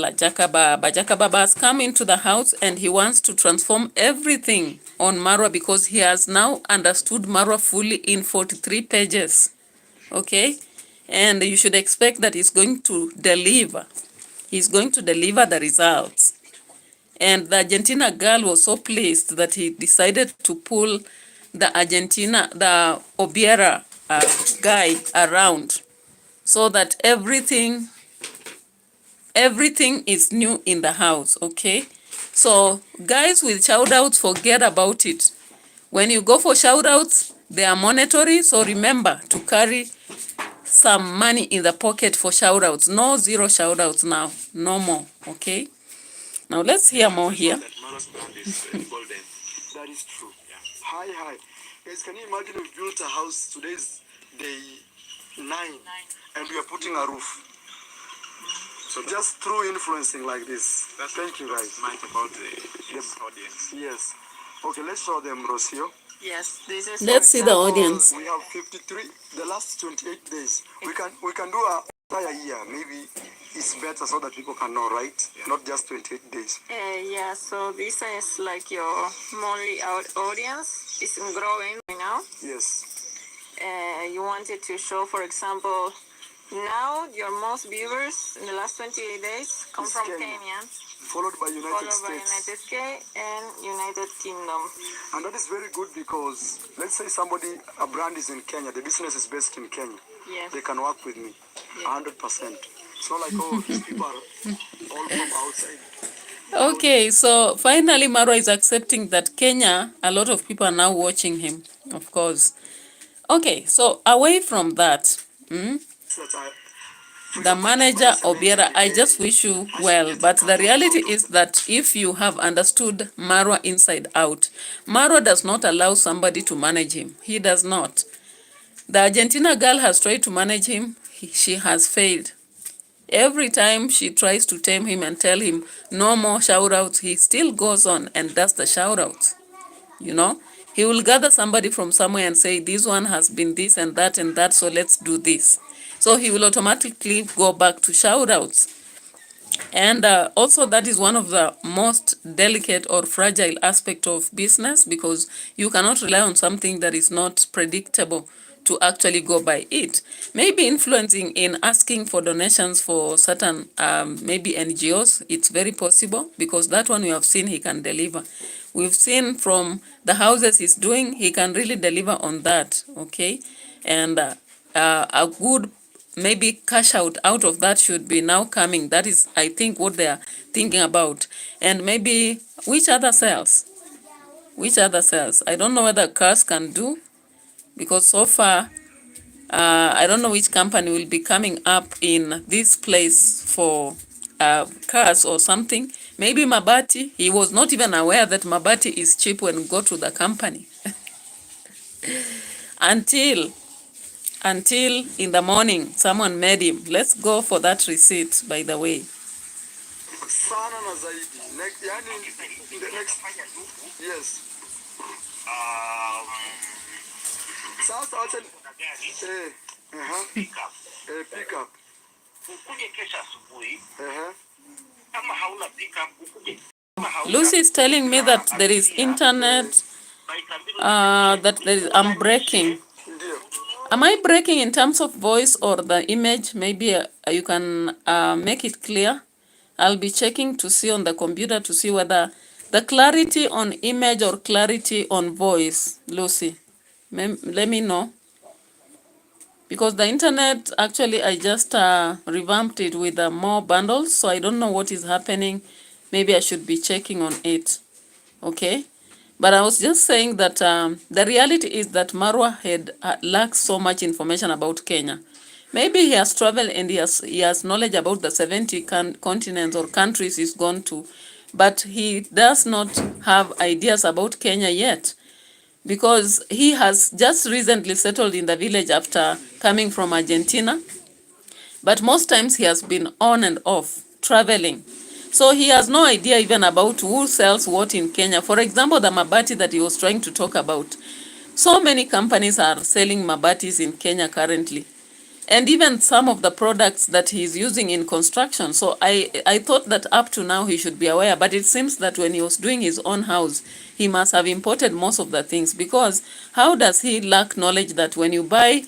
Speaker 1: Jakababa has come into the house and he wants to transform everything on Marwa because he has now understood Marwa fully in 43 pages. Okay? And you should expect that he's going to deliver. He's going to deliver the results. And the Argentina girl was so pleased that he decided to pull the Obiera guy around so that everything is new in the house, okay? So guys with shout-outs, forget about it. When you go for shout-outs, they are monetary, so remember to carry some money in the pocket for shout-outs. No zero shout-outs now, no more, okay? Now let's hear more here.
Speaker 4: That Marwa's brand is golden.
Speaker 2: That is true. Yeah. Hi. Guys, can you imagine we built a house, today is day 9, and we are putting a roof. So just through influencing like this.
Speaker 4: That's
Speaker 2: Thank you guys.
Speaker 4: Mind about his audience.
Speaker 2: Yes. Okay, let's show them ROCIO.
Speaker 3: Yes, this is for
Speaker 1: Let's see the
Speaker 3: example.
Speaker 1: audience.
Speaker 2: We have 53. The last 28 days. We can do a entire year. Maybe it's better so that people can know, right? Yeah. Not just 28 days.
Speaker 3: Yeah, so this is like your monthly audience. It's growing right now.
Speaker 2: Yes.
Speaker 3: You wanted to show, for example, now your most viewers in the last 28 days come from Kenya.
Speaker 2: Followed by United
Speaker 3: States and United Kingdom.
Speaker 2: And that is very good because let's say a brand is in Kenya, the business is based in Kenya.
Speaker 3: Yes.
Speaker 2: They can work with me 100%. It's not like, oh, these people are all from outside.
Speaker 1: Okay, so finally Marwa is accepting that Kenya, a lot of people are now watching him, of course. Okay, so away from that, the manager, Obiera, I just wish you well, but the reality is that if you have understood Marwa inside out, Marwa does not allow somebody to manage him. He does not. The Argentina girl has tried to manage him. She has failed. Every time she tries to tame him and tell him no more shout-outs, he still goes on and does the shout-outs. You know, he will gather somebody from somewhere and say, this one has been this and that, so let's do this. So he will automatically go back to shout-outs. And also that is one of the most delicate or fragile aspect of business, because you cannot rely on something that is not predictable to actually go by it. Maybe influencing in asking for donations for certain maybe NGOs, it's very possible, because that one we have seen he can deliver. We've seen from the houses he's doing, he can really deliver on that, okay? And a good maybe cash out of that should be now coming. That is, I think, what they are thinking about. And maybe which other sales? Which other sales? I don't know whether cars can do, because so far, I don't know which company will be coming up in this place for cars or something. Maybe Mabati. He was not even aware that Mabati is cheap when you go to the company. Until in the morning, someone made him. Let's go for that receipt, by the way.
Speaker 2: Sana na zaidi. Next. Yes. Sasa wacha pick up.
Speaker 5: Ukuje kesho asubuhi. Kama hauna pick up ukuje.
Speaker 1: Lucy is telling me that there is internet, that there is, I'm breaking. Am I breaking in terms of voice or the image? Maybe you can make it clear. I'll be checking to see on the computer to see whether the clarity on image or clarity on voice. Lucy, let me know. Because the internet, actually, I just revamped it with more bundles, so I don't know what is happening. Maybe I should be checking on it. Okay? But I was just saying that the reality is that Marwa had lacks so much information about Kenya. Maybe he has traveled and he has knowledge about the 70 continents or countries he's gone to, but he does not have ideas about Kenya yet, because he has just recently settled in the village after coming from Argentina. But most times he has been on and off, traveling. So he has no idea even about who sells what in Kenya. For example, the mabati that he was trying to talk about. So many companies are selling mabatis in Kenya currently. And even some of the products that he's using in construction. So I thought that up to now he should be aware. But it seems that when he was doing his own house, he must have imported most of the things. Because how does he lack knowledge that when you buy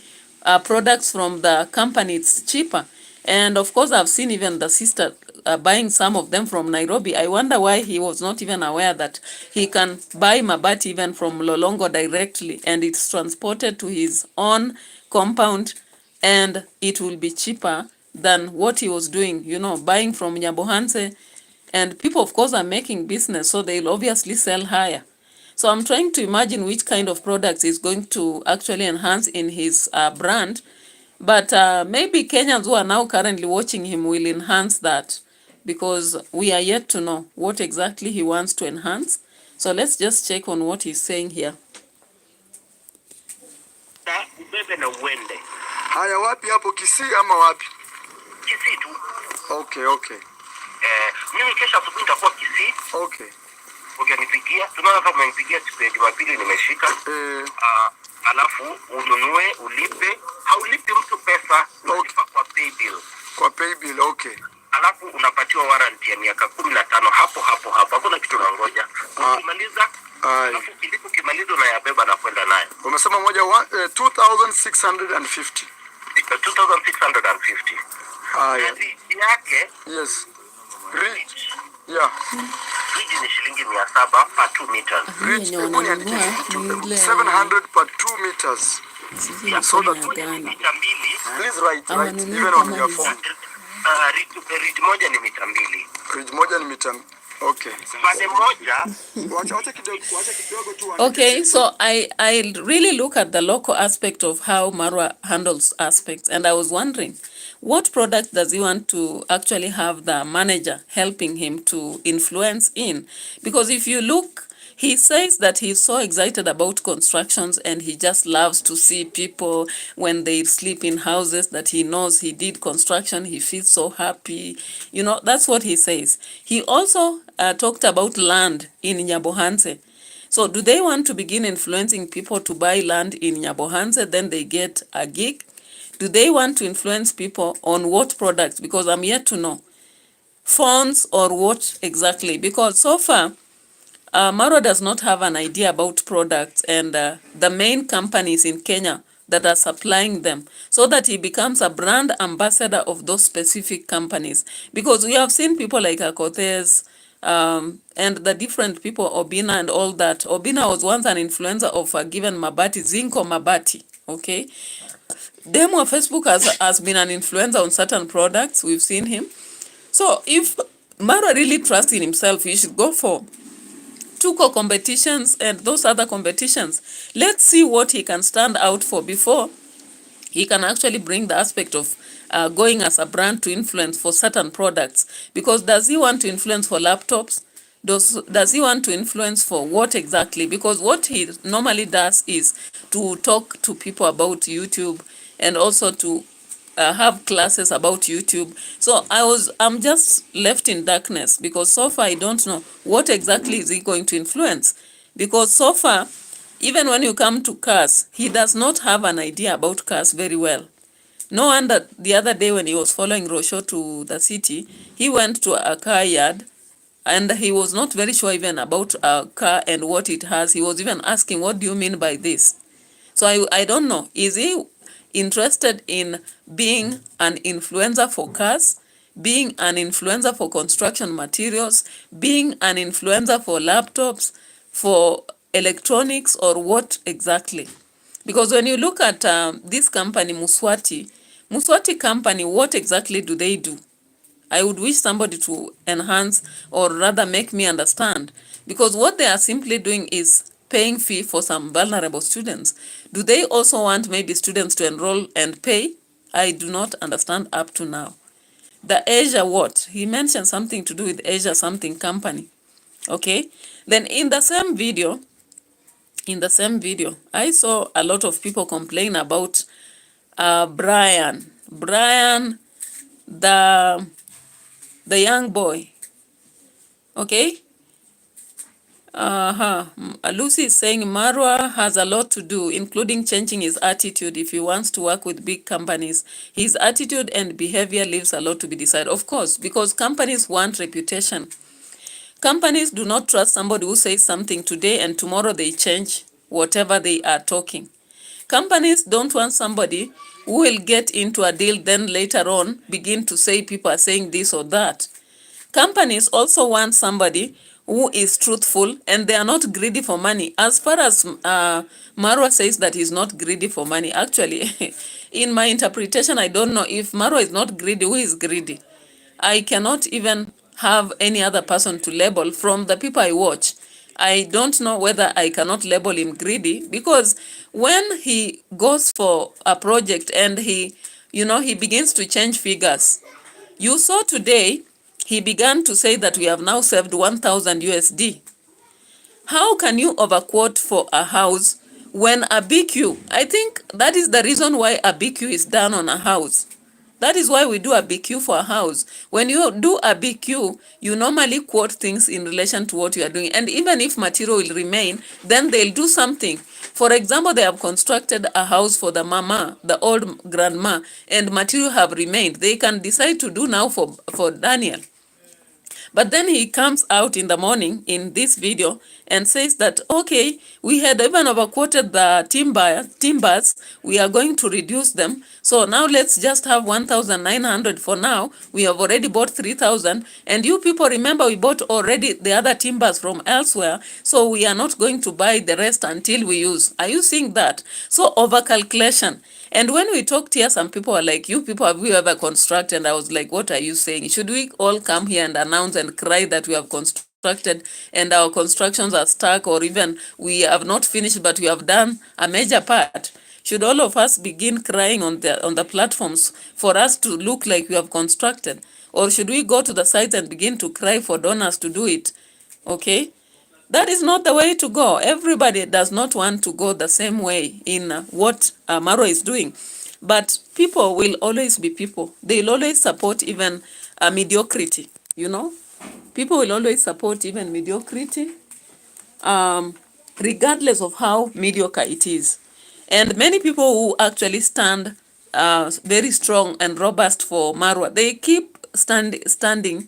Speaker 1: products from the company, it's cheaper? And of course, I've seen even the sister buying some of them from Nairobi. I wonder why he was not even aware that he can buy mabati even from Lolongo directly, and it's transported to his own compound, and it will be cheaper than what he was doing, you know, buying from Nyabohanse. And people, of course, are making business, so they'll obviously sell higher. So I'm trying to imagine which kind of products he's going to actually enhance in his brand. But maybe Kenyans who are now currently watching him will enhance that, because we are yet to know what exactly he wants to enhance. So let's just check on what he's saying here.
Speaker 5: Ubebe na uende.
Speaker 2: Haya, wapi hapo, Kisii ama wapi?
Speaker 5: Kisii tu.
Speaker 2: Okay.
Speaker 5: Mimi kesho asubuhi nitakuwa Kisii.
Speaker 2: Okay.
Speaker 5: Ukinipigia, tunaona kama umenipigia siku ya Jumapili nimeshika. Alafu ununue, ulipe, haulipi mtu pesa, unalipa kwa pay bill.
Speaker 2: Kwa pay bill, okay.
Speaker 5: Alafu unapatiwa warranty ya miaka 15 hapo. Hakuna kitu unangoja. Ukimaliza, alafu ukimaliza unayabeba na kwenda nayo.
Speaker 2: Umesema moja 2650.
Speaker 5: 2650. Yake,
Speaker 2: yes. Yeah.
Speaker 5: Fridge ni shilingi 700 per 2 meters.
Speaker 2: Fridge 700 per 2 meters. So that please write even on your phone.
Speaker 5: Fridge moja ni mita 2.
Speaker 2: Fridge moja ni mita. Okay.
Speaker 5: Pande moja.
Speaker 1: Okay, so I really look at the local aspect of how Marwa handles aspects, and I was wondering, what product does he want to actually have the manager helping him to influence in? Because if you look, he says that he's so excited about constructions and he just loves to see people when they sleep in houses that he knows he did construction. He feels so happy. You know, that's what he says. He also talked about land in Nyabohanse. So do they want to begin influencing people to buy land in Nyabohanse, then they get a gig? Do they want to influence people on what products? Because I'm yet to know. Phones or what exactly? Because so far, Marwa does not have an idea about products and the main companies in Kenya that are supplying them, so that he becomes a brand ambassador of those specific companies. Because we have seen people like Akothes and the different people, Obina and all that. Obina was once an influencer of a given Mabati, Zinco Mabati, okay? Demo Facebook has been an influencer on certain products. We've seen him. So if Marwa really trusts in himself, he should go for Tuko competitions and those other competitions. Let's see what he can stand out for before he can actually bring the aspect of going as a brand to influence for certain products. Because does he want to influence for laptops? Does he want to influence for what exactly? Because what he normally does is to talk to people about YouTube and also to have classes about YouTube. So I'm just left in darkness, because so far I don't know what exactly is he going to influence. Because so far, even when you come to cars, he does not have an idea about cars very well. No wonder the other day when he was following ROCIO to the city, he went to a car yard and he was not very sure even about a car and what it has. He was even asking, what do you mean by this? So I don't know. Is he interested in being an influencer for cars, being an influencer for construction materials, being an influencer for laptops, for electronics, or what exactly? Because when you look at this company, Muswati company, what exactly do they do? I would wish somebody to enhance or rather make me understand, because what they are simply doing is paying fee for some vulnerable students. Do they also want maybe students to enroll and pay? I do not understand up to now. The Asia what? He mentioned something to do with Asia something company. Okay. Then in the same video, I saw a lot of people complain about Brian, the young boy. Okay. Lucy is saying Marwa has a lot to do, including changing his attitude if he wants to work with big companies. His attitude and behavior leaves a lot to be decided. Of course, because companies want reputation. Companies do not trust somebody who says something today and tomorrow they change whatever they are talking. Companies don't want somebody who will get into a deal, then later on begin to say people are saying this or that. Companies also want somebody who is truthful and they are not greedy for money. As far as Marwa says that he's not greedy for money, actually, in my interpretation, I don't know if Marwa is not greedy, who is greedy? I cannot even have any other person to label from the people I watch. I don't know whether I cannot label him greedy, because when he goes for a project and he begins to change figures. You saw today, he began to say that we have now saved 1,000 USD. How can you overquote for a house when a BQ, I think that is the reason why a BQ is done on a house. That is why we do a BQ for a house. When you do a BQ, you normally quote things in relation to what you are doing. And even if material will remain, then they'll do something. For example, they have constructed a house for the mama, the old grandma, and material have remained. They can decide to do now for Daniel. But then he comes out in the morning in this video and says that, okay, we had even overquoted the timbers, we are going to reduce them. So now let's just have 1,900 for now. We have already bought 3,000. And you people remember we bought already the other timbers from elsewhere. So we are not going to buy the rest until we use. Are you seeing that? So overcalculation. And when we talked here, some people were like, you people, have you ever constructed? And I was like, what are you saying? Should we all come here and announce and cry that we have constructed and our constructions are stuck, or even we have not finished, but we have done a major part? Should all of us begin crying on the platforms for us to look like we have constructed? Or should we go to the sites and begin to cry for donors to do it? Okay? That is not the way to go. Everybody does not want to go the same way in what Maro is doing. But people will always be people. They will always support even mediocrity, you know. People will always support even mediocrity, regardless of how mediocre it is. And many people who actually stand very strong and robust for Marwa, they keep standing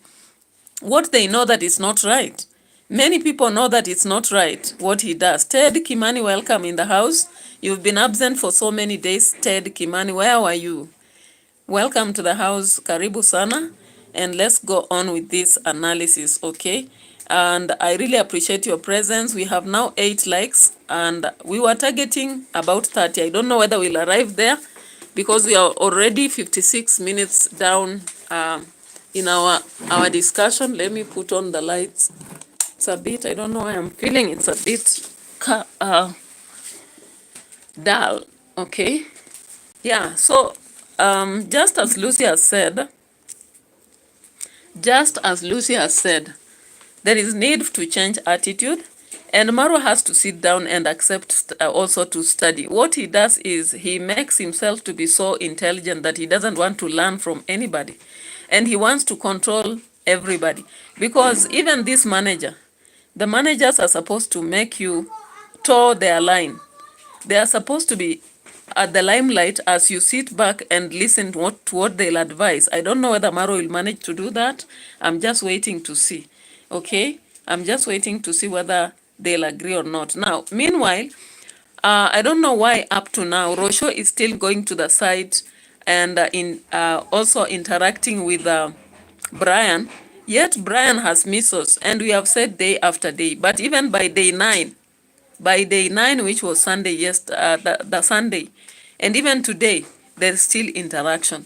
Speaker 1: what they know that is not right. Many people know that it's not right what he does. Ted Kimani, welcome in the house. You've been absent for so many days. Ted Kimani, where were you? Welcome to the house. Karibu sana. And let's go on with this analysis, okay? And I really appreciate your presence. We have now 8 likes and we were targeting about 30. I don't know whether we'll arrive there because we are already 56 minutes down in our discussion. Let me put on the lights. It's a bit, I don't know why I'm feeling it's a bit dull, okay? Yeah, so just as Lucy has said, there is need to change attitude, and Maro has to sit down and accept also to study. What he does is he makes himself to be so intelligent that he doesn't want to learn from anybody, and he wants to control everybody. Because even this manager, the managers are supposed to make you toe their line. They are supposed to be at the limelight as you sit back and listen to what they'll advise. I don't know whether Maro will manage to do that. I'm just waiting to see. Okay? I'm just waiting to see whether they'll agree or not. Now, meanwhile, I don't know why up to now, ROCIO is still going to the site and also interacting with Brian. Yet Brian has measles, and we have said day after day. But even by day 9, which was Sunday, the Sunday, and even today, there is still interaction.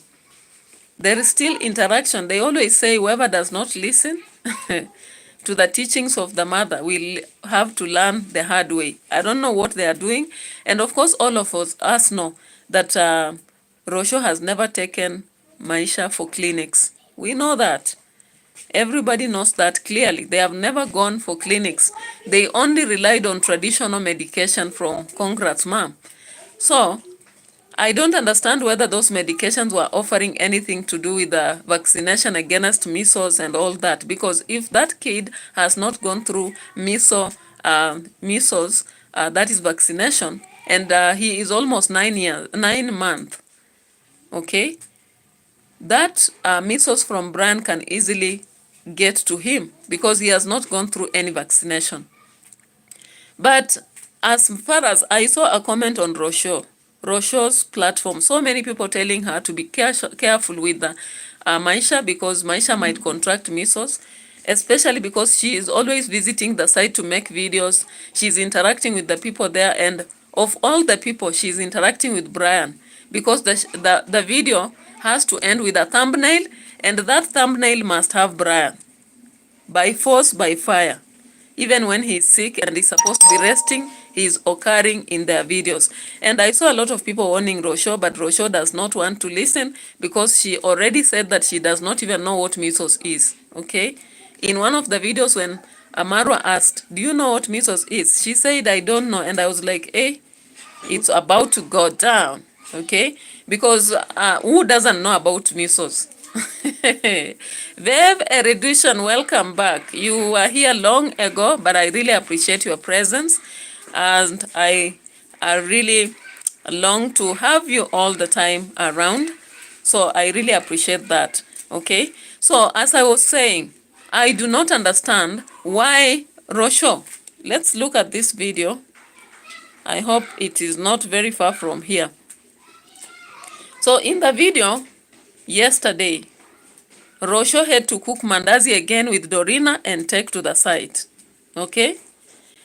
Speaker 1: There is still interaction. They always say whoever does not listen to the teachings of the mother will have to learn the hard way. I don't know what they are doing. And of course, all of us know that ROCIO has never taken Maisha for clinics. We know that. Everybody knows that clearly. They have never gone for clinics. They only relied on traditional medication from Congrats mom. So, I don't understand whether those medications were offering anything to do with the vaccination against measles and all that. Because if that kid has not gone through measles, that is vaccination, and he is almost 9 months, okay? That measles from Brian can easily get to him because he has not gone through any vaccination. But as far as I saw a comment on ROCIO's platform, so many people telling her to be careful with Maisha because Maisha might contract measles, especially because she is always visiting the site to make videos. She's interacting with the people there, and of all the people, she's interacting with Brian because the video has to end with a thumbnail, and that thumbnail must have Brian. By force, by fire. Even when he's sick and he's supposed to be resting, he's occurring in their videos. And I saw a lot of people warning ROCIO, but ROCIO does not want to listen because she already said that she does not even know what measles is. Okay? In one of the videos when Marwa asked, do you know what measles is? She said, I don't know. And I was like, hey, it's about to go down. okay? Because who doesn't know about measles? Vev Erudition, welcome back. You were here long ago, but I really appreciate your presence, and I really long to have you all the time around. So I really appreciate that, okay? So as I was saying, I do not understand why ROCIO. Let's look at this video. I hope it is not very far from here. So in the video, yesterday, ROCIO had to cook mandazi again with Dorina and take to the site, okay?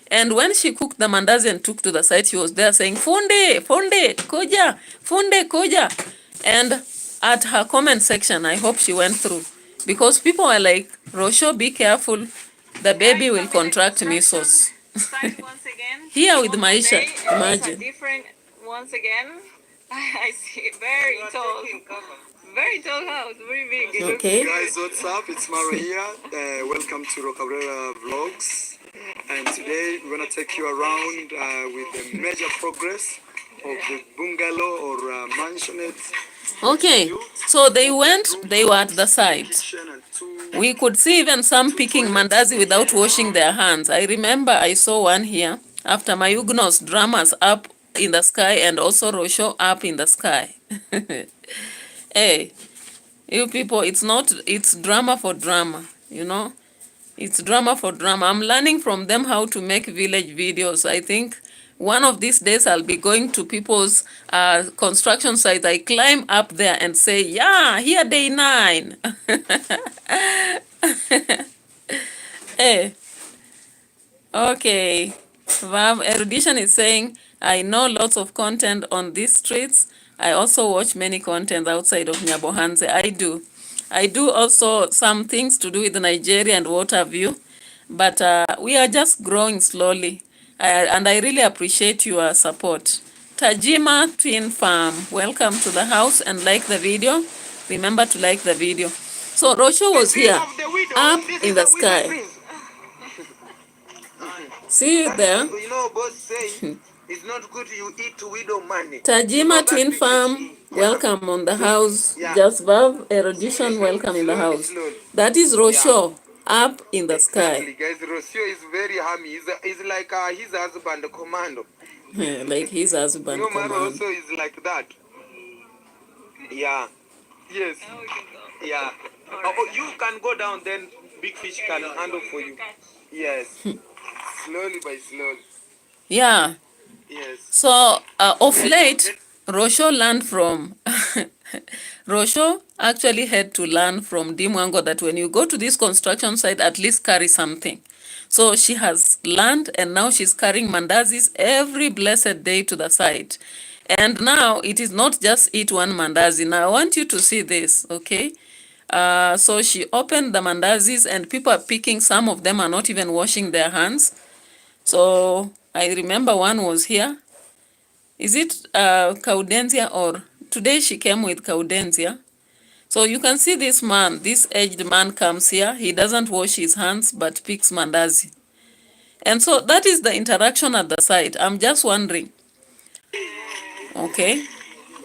Speaker 1: And when she cooked the mandazi and took to the site, she was there saying, Funde, Funde, Koja, Funde, Koja. And at her comment section, I hope she went through, because people are like, ROCIO, be careful, the baby will contract measles.
Speaker 3: Once again.
Speaker 1: Here with Maisha,
Speaker 3: Imagine.
Speaker 1: imagine.
Speaker 3: Different once again. I see very tall. Very tall house, very big.
Speaker 1: Okay.
Speaker 2: Guys, what's up? It's Maro here. Welcome to Rocabrera Vlogs. And today we're gonna take you around with the major progress of the bungalow or mansionette.
Speaker 1: Okay, so they were at the site.
Speaker 2: Kitchen and two.
Speaker 1: We could see even some picking mandazi without washing their hands. I remember I saw one here after Mayugno's dramas up in the sky and also ROCIO up in the sky. Hey, you people, it's drama for drama, you know? It's drama for drama. I'm learning from them how to make village videos. I think one of these days I'll be going to people's construction sites. I climb up there and say, yeah, here day 9. Hey, okay. Vav Erudition is saying, I know lots of content on these streets. I also watch many content outside of Nyabohanze. I do also some things to do with Nigeria and what have you. But we are just growing slowly. And I really appreciate your support. Tajima Twin Farm, welcome to the house and like the video. Remember to like the video. So ROCIO was here, up in the sky. See you there.
Speaker 6: You know, boss say it's not good you eat widow money.
Speaker 1: Tajima Twin Farm, welcome on the house. Just Vav Erudition, welcome in the house. That is ROCIO, up in the sky.
Speaker 6: Guys, ROCIO is very hammy. He's like his husband, commando.
Speaker 1: Like his husband,
Speaker 6: You know, man
Speaker 1: command.
Speaker 6: also is like that. Yeah. Yes. Yeah. Oh, you can go down, then big fish can handle for you. Yes. Slowly by slowly.
Speaker 1: Yeah.
Speaker 6: Yes.
Speaker 1: So of late, ROCIO learned from ROCIO actually had to learn from Dimwango that when you go to this construction site, at least carry something. So she has learned, and now she's carrying mandazis every blessed day to the site. And now it is not just eat one mandazi. Now I want you to see this, okay? So she opened the mandazis and people are picking. Some of them are not even washing their hands. So I remember one was here. Is it Caudenzia, or today she came with Caudenzia? So you can see this man, this aged man comes here. He doesn't wash his hands but picks mandazi. And so that is the interaction at the site. I'm just wondering. Okay.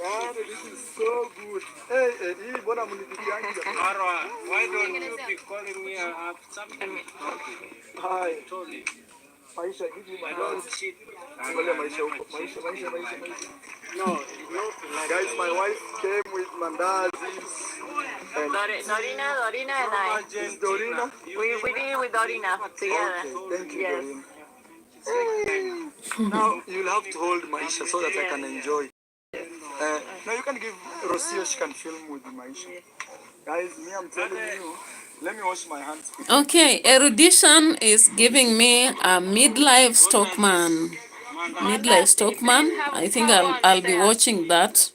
Speaker 2: Wow, this is so good. Hey,
Speaker 6: Marwa, why don't you be calling me up something?
Speaker 2: hi.
Speaker 6: Totally.
Speaker 2: Maisha, give me my
Speaker 6: Oh,
Speaker 2: dog.
Speaker 6: shit.
Speaker 2: Maisha. No, guys, my wife came with mandazis. And
Speaker 3: Dorina and I.
Speaker 2: is Dorina?
Speaker 3: We did it with Dorina together.
Speaker 2: Okay, thank you,
Speaker 3: Yes.
Speaker 2: Dorina. Now you'll have to hold Maisha so that I can enjoy. Now you can give ROCIO, she can film with Maisha. Guys, me, I'm telling you, let me wash my hands.
Speaker 1: Okay, Erudition is giving me a midlife stockman. Midlife stockman. I think I'll be watching that.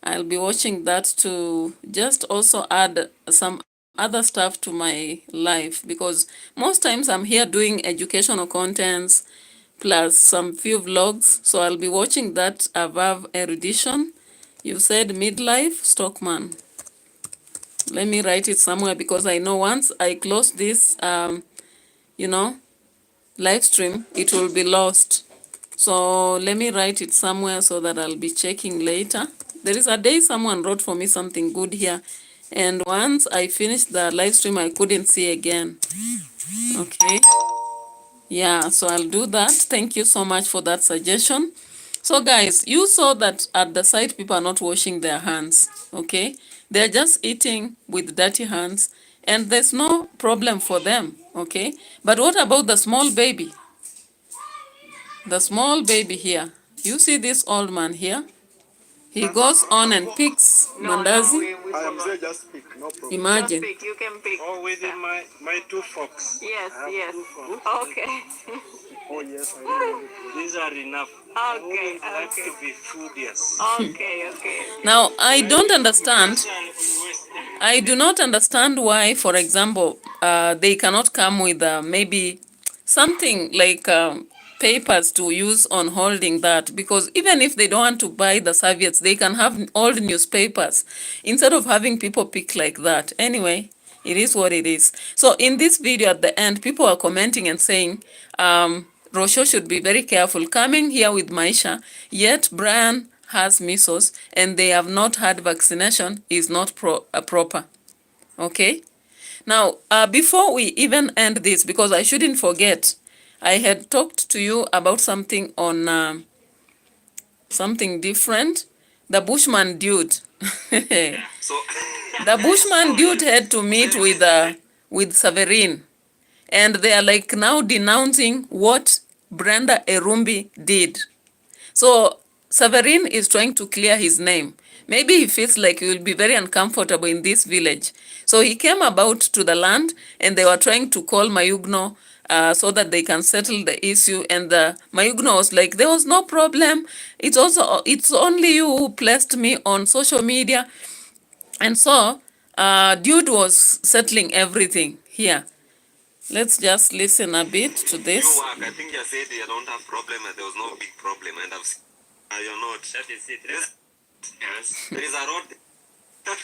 Speaker 1: I'll be watching that to just also add some other stuff to my life, because most times I'm here doing educational contents plus some few vlogs. So I'll be watching that above Erudition. You said midlife stockman. Let me write it somewhere, because I know once I close this, you know, live stream, it will be lost. So let me write it somewhere so that I'll be checking later. There is a day someone wrote for me something good here. And once I finished the live stream, I couldn't see again. Okay. Yeah, so I'll do that. Thank you so much for that suggestion. So guys, you saw that at the site, people are not washing their hands. Okay. They're just eating with dirty hands. And there's no problem for them. Okay. But what about the small baby? The small baby here. You see this old man here? He goes on and picks mandazi.
Speaker 6: I am saying just speak, no problem.
Speaker 1: Imagine.
Speaker 3: Just pick. You can pick.
Speaker 6: Oh, within my 2 forks.
Speaker 3: Yes, yes.
Speaker 6: 2 forks.
Speaker 3: Okay.
Speaker 6: Oh, yes, I know. These are enough.
Speaker 3: Okay,
Speaker 6: I like
Speaker 3: okay.
Speaker 6: to be foodious.
Speaker 3: Okay, okay.
Speaker 1: Now, I don't understand. I do not understand why, for example, they cannot come with maybe something like papers to use on holding that, because even if they don't want to buy the serviettes, they can have old newspapers instead of having people pick like that. Anyway, it is what it is. So in this video at the end, people are commenting and saying, ROCIO should be very careful coming here with Maisha, yet Brian has measles and they have not had vaccination is not proper. Okay? Now, before we even end this, because I shouldn't forget, I had talked to you about something on something different. The Bushman dude.
Speaker 2: So
Speaker 1: The Bushman dude had to meet with Severin. And they are like now denouncing what Brenda ERUMBI did. So Severin is trying to clear his name. Maybe he feels like he will be very uncomfortable in this village. So he came about to the land and they were trying to call Mayugno so that they can settle the issue. And Mayugno was like, there was no problem. It's only you who placed me on social media. And so dude was settling everything here. Let's just listen a bit to this.
Speaker 2: I think you said you don't have problem and there was no big problem, and I've seen you're not. That is it. Yes. There is a road. Not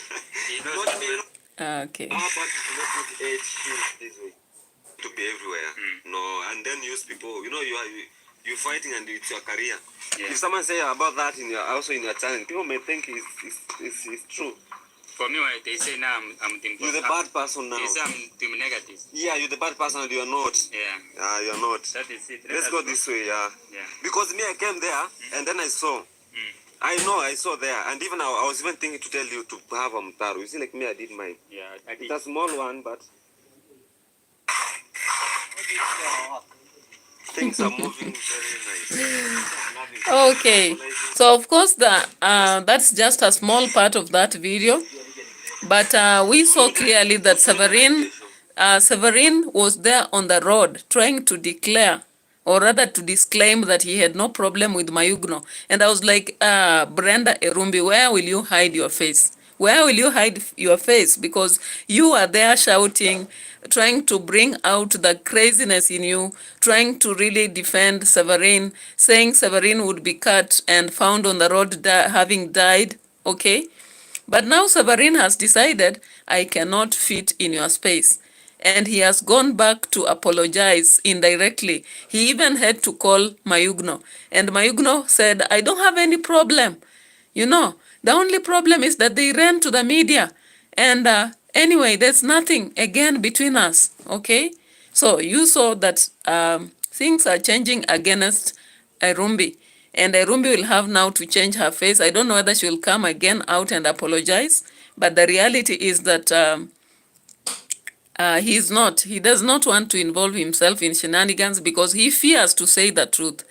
Speaker 2: me.
Speaker 1: Okay.
Speaker 2: How about you not put HQ this way? To be everywhere. No, and then use people. You know, you're fighting and it's your career. Yeah. If someone say about that in your also in your channel, people may think it's true.
Speaker 7: For me, when they say now I'm team
Speaker 2: You're the bad person now.
Speaker 7: They say I'm team negative.
Speaker 2: Yeah, you're the bad person and you're not.
Speaker 7: Yeah.
Speaker 2: You're not.
Speaker 7: That is it.
Speaker 2: Let's go this way, yeah.
Speaker 7: Yeah.
Speaker 2: Because me, I came there and then I saw. I saw there, and even I was even thinking to tell you to have a mtaro. You see, like me, I did mine.
Speaker 7: Yeah, I did.
Speaker 2: It's a small one, but things are moving very nice.
Speaker 1: Okay. So of course that's just a small part of that video. But we saw clearly that Severin was there on the road trying to declare, or rather to disclaim, that he had no problem with Mayugno. And I was like, Brenda ERUMBI, where will you hide your face? Where will you hide your face? Because you are there shouting, trying to bring out the craziness in you, trying to really defend Severin, saying Severin would be cut and found on the road having died. Okay? But now Severin has decided, I cannot fit in your space. And he has gone back to apologize indirectly. He even had to call Mayugno. And Mayugno said, I don't have any problem. You know, the only problem is that they ran to the media. And anyway, there's nothing again between us. Okay? So you saw that things are changing against ERUMBI. And ERUMBI will have now to change her face. I don't know whether she will come again out and apologize. But the reality is that he does not want to involve himself in shenanigans because he fears to say the truth.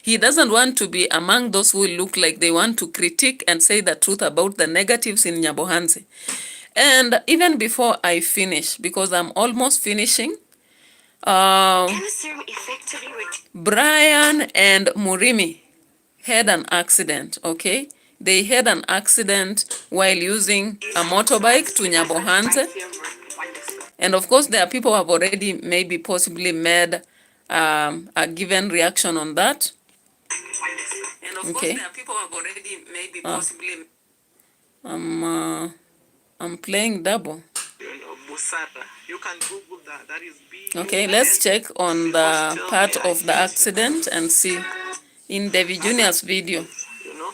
Speaker 1: He doesn't want to be among those who look like they want to critique and say the truth about the negatives in Nyabohanse. And even before I finish, because I'm almost finishing, Brian and Murimi had an accident, okay? They had an accident while using a motorbike to Nyabohanse. And of course, there are people who have already maybe possibly made a given reaction on that. And of course, there are people who have already maybe possibly... I'm playing double.
Speaker 6: You can Google that. That is big.
Speaker 1: Okay, let's check on the part of the accident and see in David Jr.'s video.
Speaker 6: You know,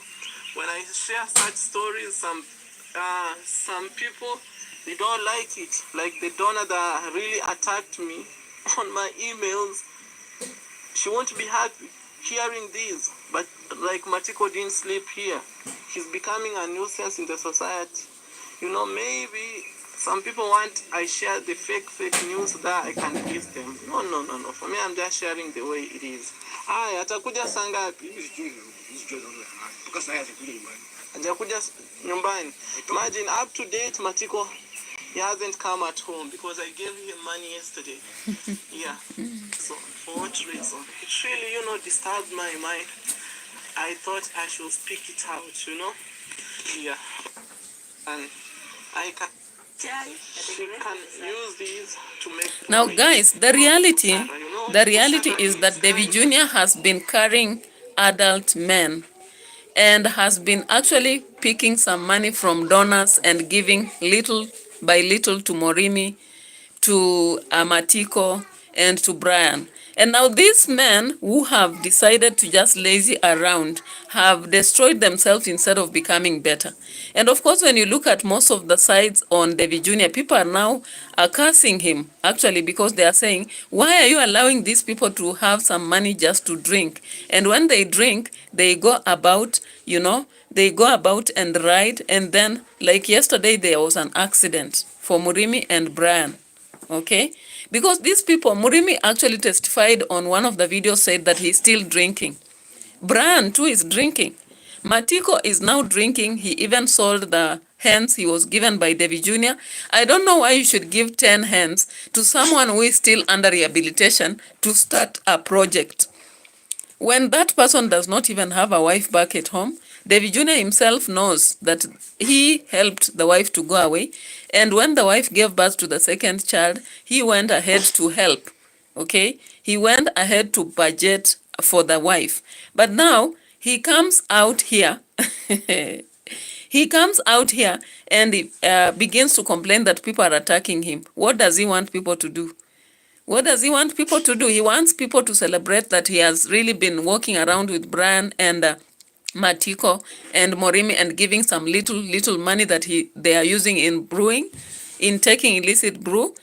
Speaker 6: when I share such stories, some people, they don't like it. Like the donor that really attacked me on my emails, she won't be happy hearing this. But like Matiko didn't sleep here. He's becoming a nuisance in the society. You know, maybe some people want I share the fake news that I can give them. No. For me, I'm just sharing the way it is. Atakuja sangapi? Atakuja nyumbani. Imagine up to date Matiko, he hasn't come at home because I gave him money yesterday. Yeah. So for what reason? It really, you know, disturbed my mind. I thought I should speak it out, you know. Yeah. And I can use these to make
Speaker 1: Now guys, the reality is that David Jr. has been carrying adult men and has been actually picking some money from donors and giving little by little to Morimi, to Matiko, and to Brian. And now these men who have decided to just lazy around have destroyed themselves instead of becoming better. And of course, when you look at most of the sides on David Jr., people are now cursing him, actually, because they are saying, why are you allowing these people to have some money just to drink? And when they drink, they go about, you know, they go about and ride. And then, like yesterday, there was an accident for Murimi and Brian. Okay, because these people, Murimi actually testified on one of the videos, said that he's still drinking. Brian too is drinking. Matiko is now drinking. He even sold the hens he was given by David Jr. I don't know why you should give 10 hens to someone who is still under rehabilitation to start a project. When that person does not even have a wife back at home, David Jr. himself knows that he helped the wife to go away. And when the wife gave birth to the second child, he went ahead to help. Okay? He went ahead to budget for the wife. But now, he comes out here. He comes out here and begins to complain that people are attacking him. What does he want people to do? What does he want people to do? He wants people to celebrate that he has really been walking around with Brian and Matiko and Morimi and giving some little money that they are using in brewing, in taking illicit brew.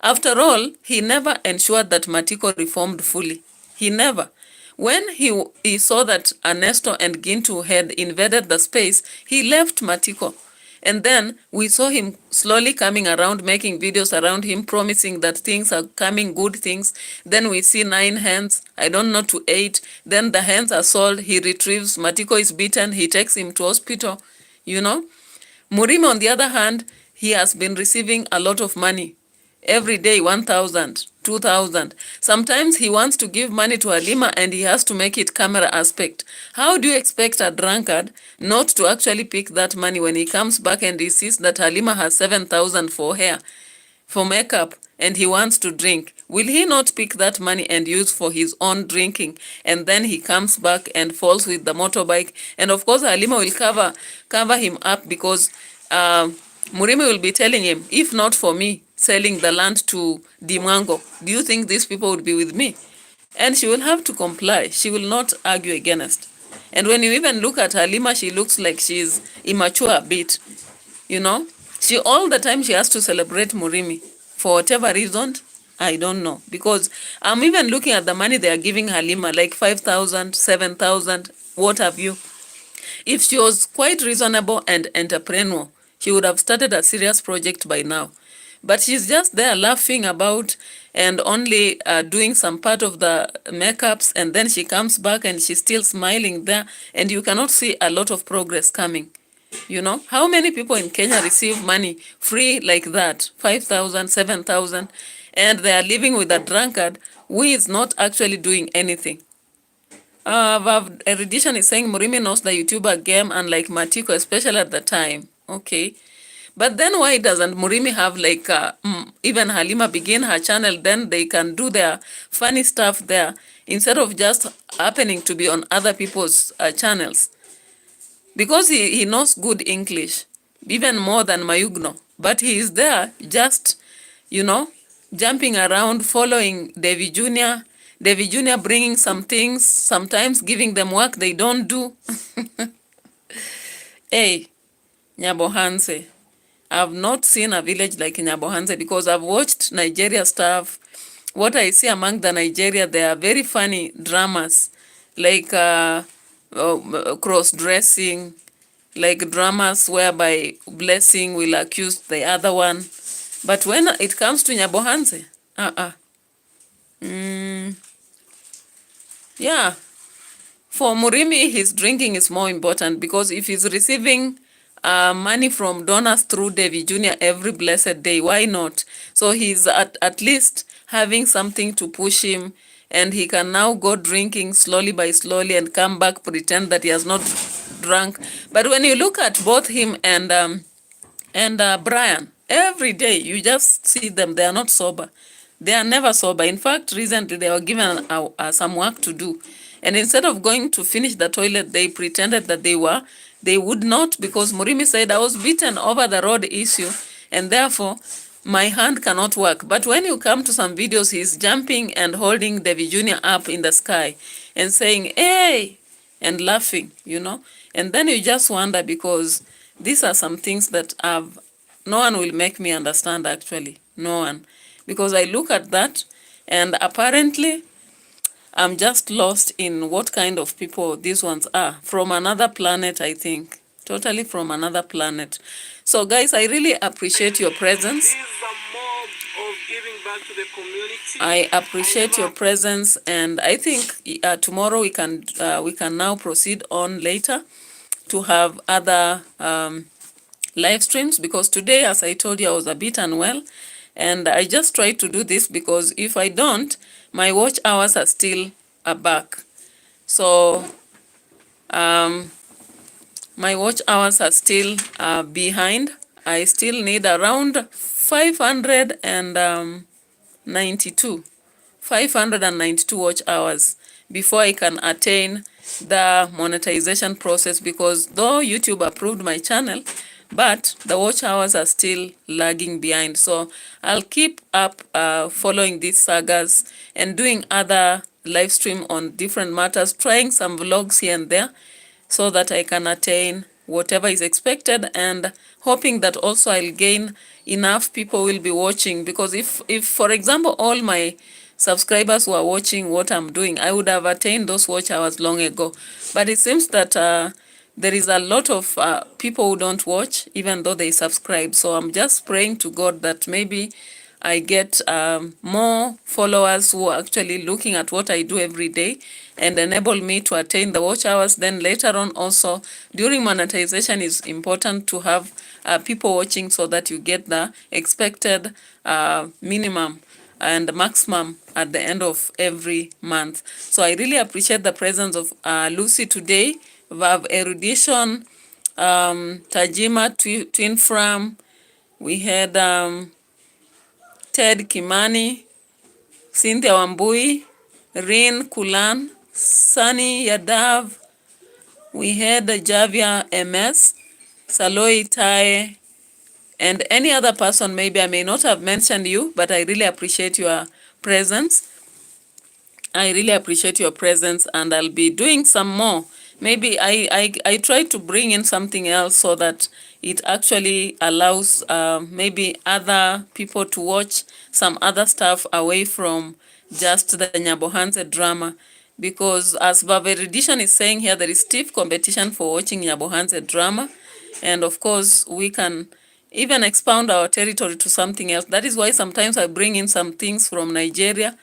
Speaker 1: After all, he never ensured that Matiko reformed fully. He never. When he saw that Ernesto and Gintu had invaded the space, he left Matiko. And then we saw him slowly coming around, making videos around him, promising that things are coming, good things. Then we see 9 hens, I don't know, to 8. Then the hens are sold, he retrieves, Matiko is beaten, he takes him to hospital, you know. Murimi, on the other hand, he has been receiving a lot of money. Every day, 1,000, 2,000. Sometimes he wants to give money to Halima and he has to make it camera aspect. How do you expect a drunkard not to actually pick that money when he comes back and he sees that Halima has 7,000 for hair, for makeup, and he wants to drink? Will he not pick that money and use for his own drinking? And then he comes back and falls with the motorbike. And of course, Halima will cover him up because Murimi will be telling him, if not for me selling the land to Dimwango, do you think these people would be with me? And she will have to comply. She will not argue against. And when you even look at Halima, she looks like she's immature a bit. You know, all the time she has to celebrate Murimi. For whatever reason, I don't know. Because I'm even looking at the money they are giving Halima, like 5,000, 7,000, what have you. If she was quite reasonable and entrepreneurial, she would have started a serious project by now. But she's just there laughing about and only doing some part of the makeups, and then she comes back and she's still smiling there, and you cannot see a lot of progress coming. You know, how many people in Kenya receive money free like that, 5,000, 7,000, and they are living with a drunkard who is not actually doing anything. Erudition is saying Murimi knows the YouTuber game, unlike Matiko, especially at the time. Okay. But then why doesn't Murimi have like even Halima begin her channel, then they can do their funny stuff there instead of just happening to be on other people's channels? Because he knows good English, even more than Mayugno. But he is there just, you know, jumping around, following David Jr., David Jr. bringing some things, sometimes giving them work they don't do. Hey, Nyabohanse. I've not seen a village like Nyabohanse because I've watched Nigeria stuff. What I see among the Nigeria, there are very funny dramas, like cross-dressing, like dramas whereby Blessing will accuse the other one. But when it comes to Nyabohanse, yeah, for Murimi, his drinking is more important because if he's receiving money from donors through Devi Jr. every blessed day, why not? So he's at least having something to push him, and he can now go drinking slowly by slowly and come back, pretend that he has not drunk. But when you look at both him and Brian, every day you just see them, they are not sober. They are never sober. In fact, recently they were given some work to do. And instead of going to finish the toilet, they pretended that they would not, because Murimi said, I was beaten over the road issue, and therefore my hand cannot work. But when you come to some videos, he's jumping and holding Devi Jr. up in the sky and saying, hey, and laughing, And then you just wonder, because these are some things that no one will make me understand, actually. No one. Because I look at that, and apparently I'm just lost in what kind of people these ones are. From another planet, I think. Totally from another planet. So, guys, I really appreciate your presence.
Speaker 6: This is a mob of giving back to the community.
Speaker 1: I appreciate your presence, and I think tomorrow we can now proceed on later to have other live streams, because today, as I told you, I was a bit unwell, and I just tried to do this because if I don't, my watch hours are still back. So my watch hours are still behind. I still need around 592 watch hours before I can attain the monetization process, because though YouTube approved my channel, but the watch hours are still lagging behind. So I'll keep up following these sagas and doing other live stream on different matters, trying some vlogs here and there, so that I can attain whatever is expected, and hoping that also I'll gain enough people will be watching. Because if for example, all my subscribers who are watching what I'm doing, I would have attained those watch hours long ago. But it seems that there is a lot of people who don't watch, even though they subscribe. So I'm just praying to God that maybe I get more followers who are actually looking at what I do every day and enable me to attain the watch hours. Then later on also, during monetization, is important to have people watching so that you get the expected minimum and maximum at the end of every month. So I really appreciate the presence of Lucy today. We have Erudition, Tajima, Twin Fram. We had Ted Kimani, Cynthia Wambui, Rin Kulan, Sunny Yadav. We had Javia MS, Saloi Tae, and any other person. Maybe I may not have mentioned you, but I really appreciate your presence. I really appreciate your presence, and I'll be doing some more. Maybe I try to bring in something else so that it actually allows maybe other people to watch some other stuff away from just the Nyabohanse drama. Because as Edition is saying here, there is stiff competition for watching Nyabohanse drama. And of course, we can even expound our territory to something else. That is why sometimes I bring in some things from Nigeria,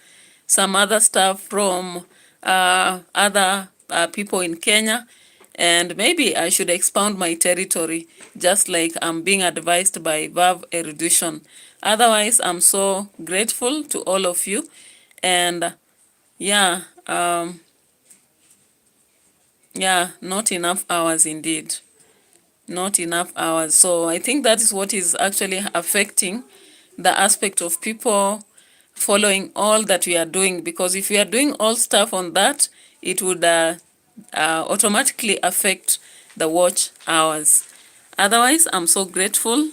Speaker 1: some other stuff from other people in Kenya, and maybe I should expound my territory, just like I'm being advised by Vav Erudition. Otherwise, I'm so grateful to all of you, and yeah, not enough hours indeed. Not enough hours. So I think that is what is actually affecting the aspect of people following all that we are doing, because if we are doing all stuff on that, it would automatically affect the watch hours. Otherwise, I'm so grateful,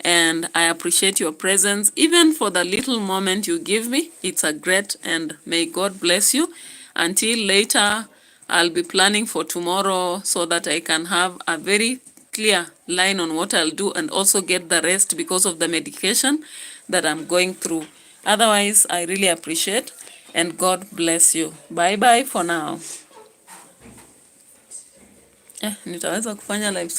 Speaker 1: and I appreciate your presence. Even for the little moment you give me, it's a great, and may God bless you. Until later, I'll be planning for tomorrow so that I can have a very clear line on what I'll do and also get the rest because of the medication that I'm going through. Otherwise, I really appreciate, and God bless you. Bye bye for now. Nitaweza kufanya live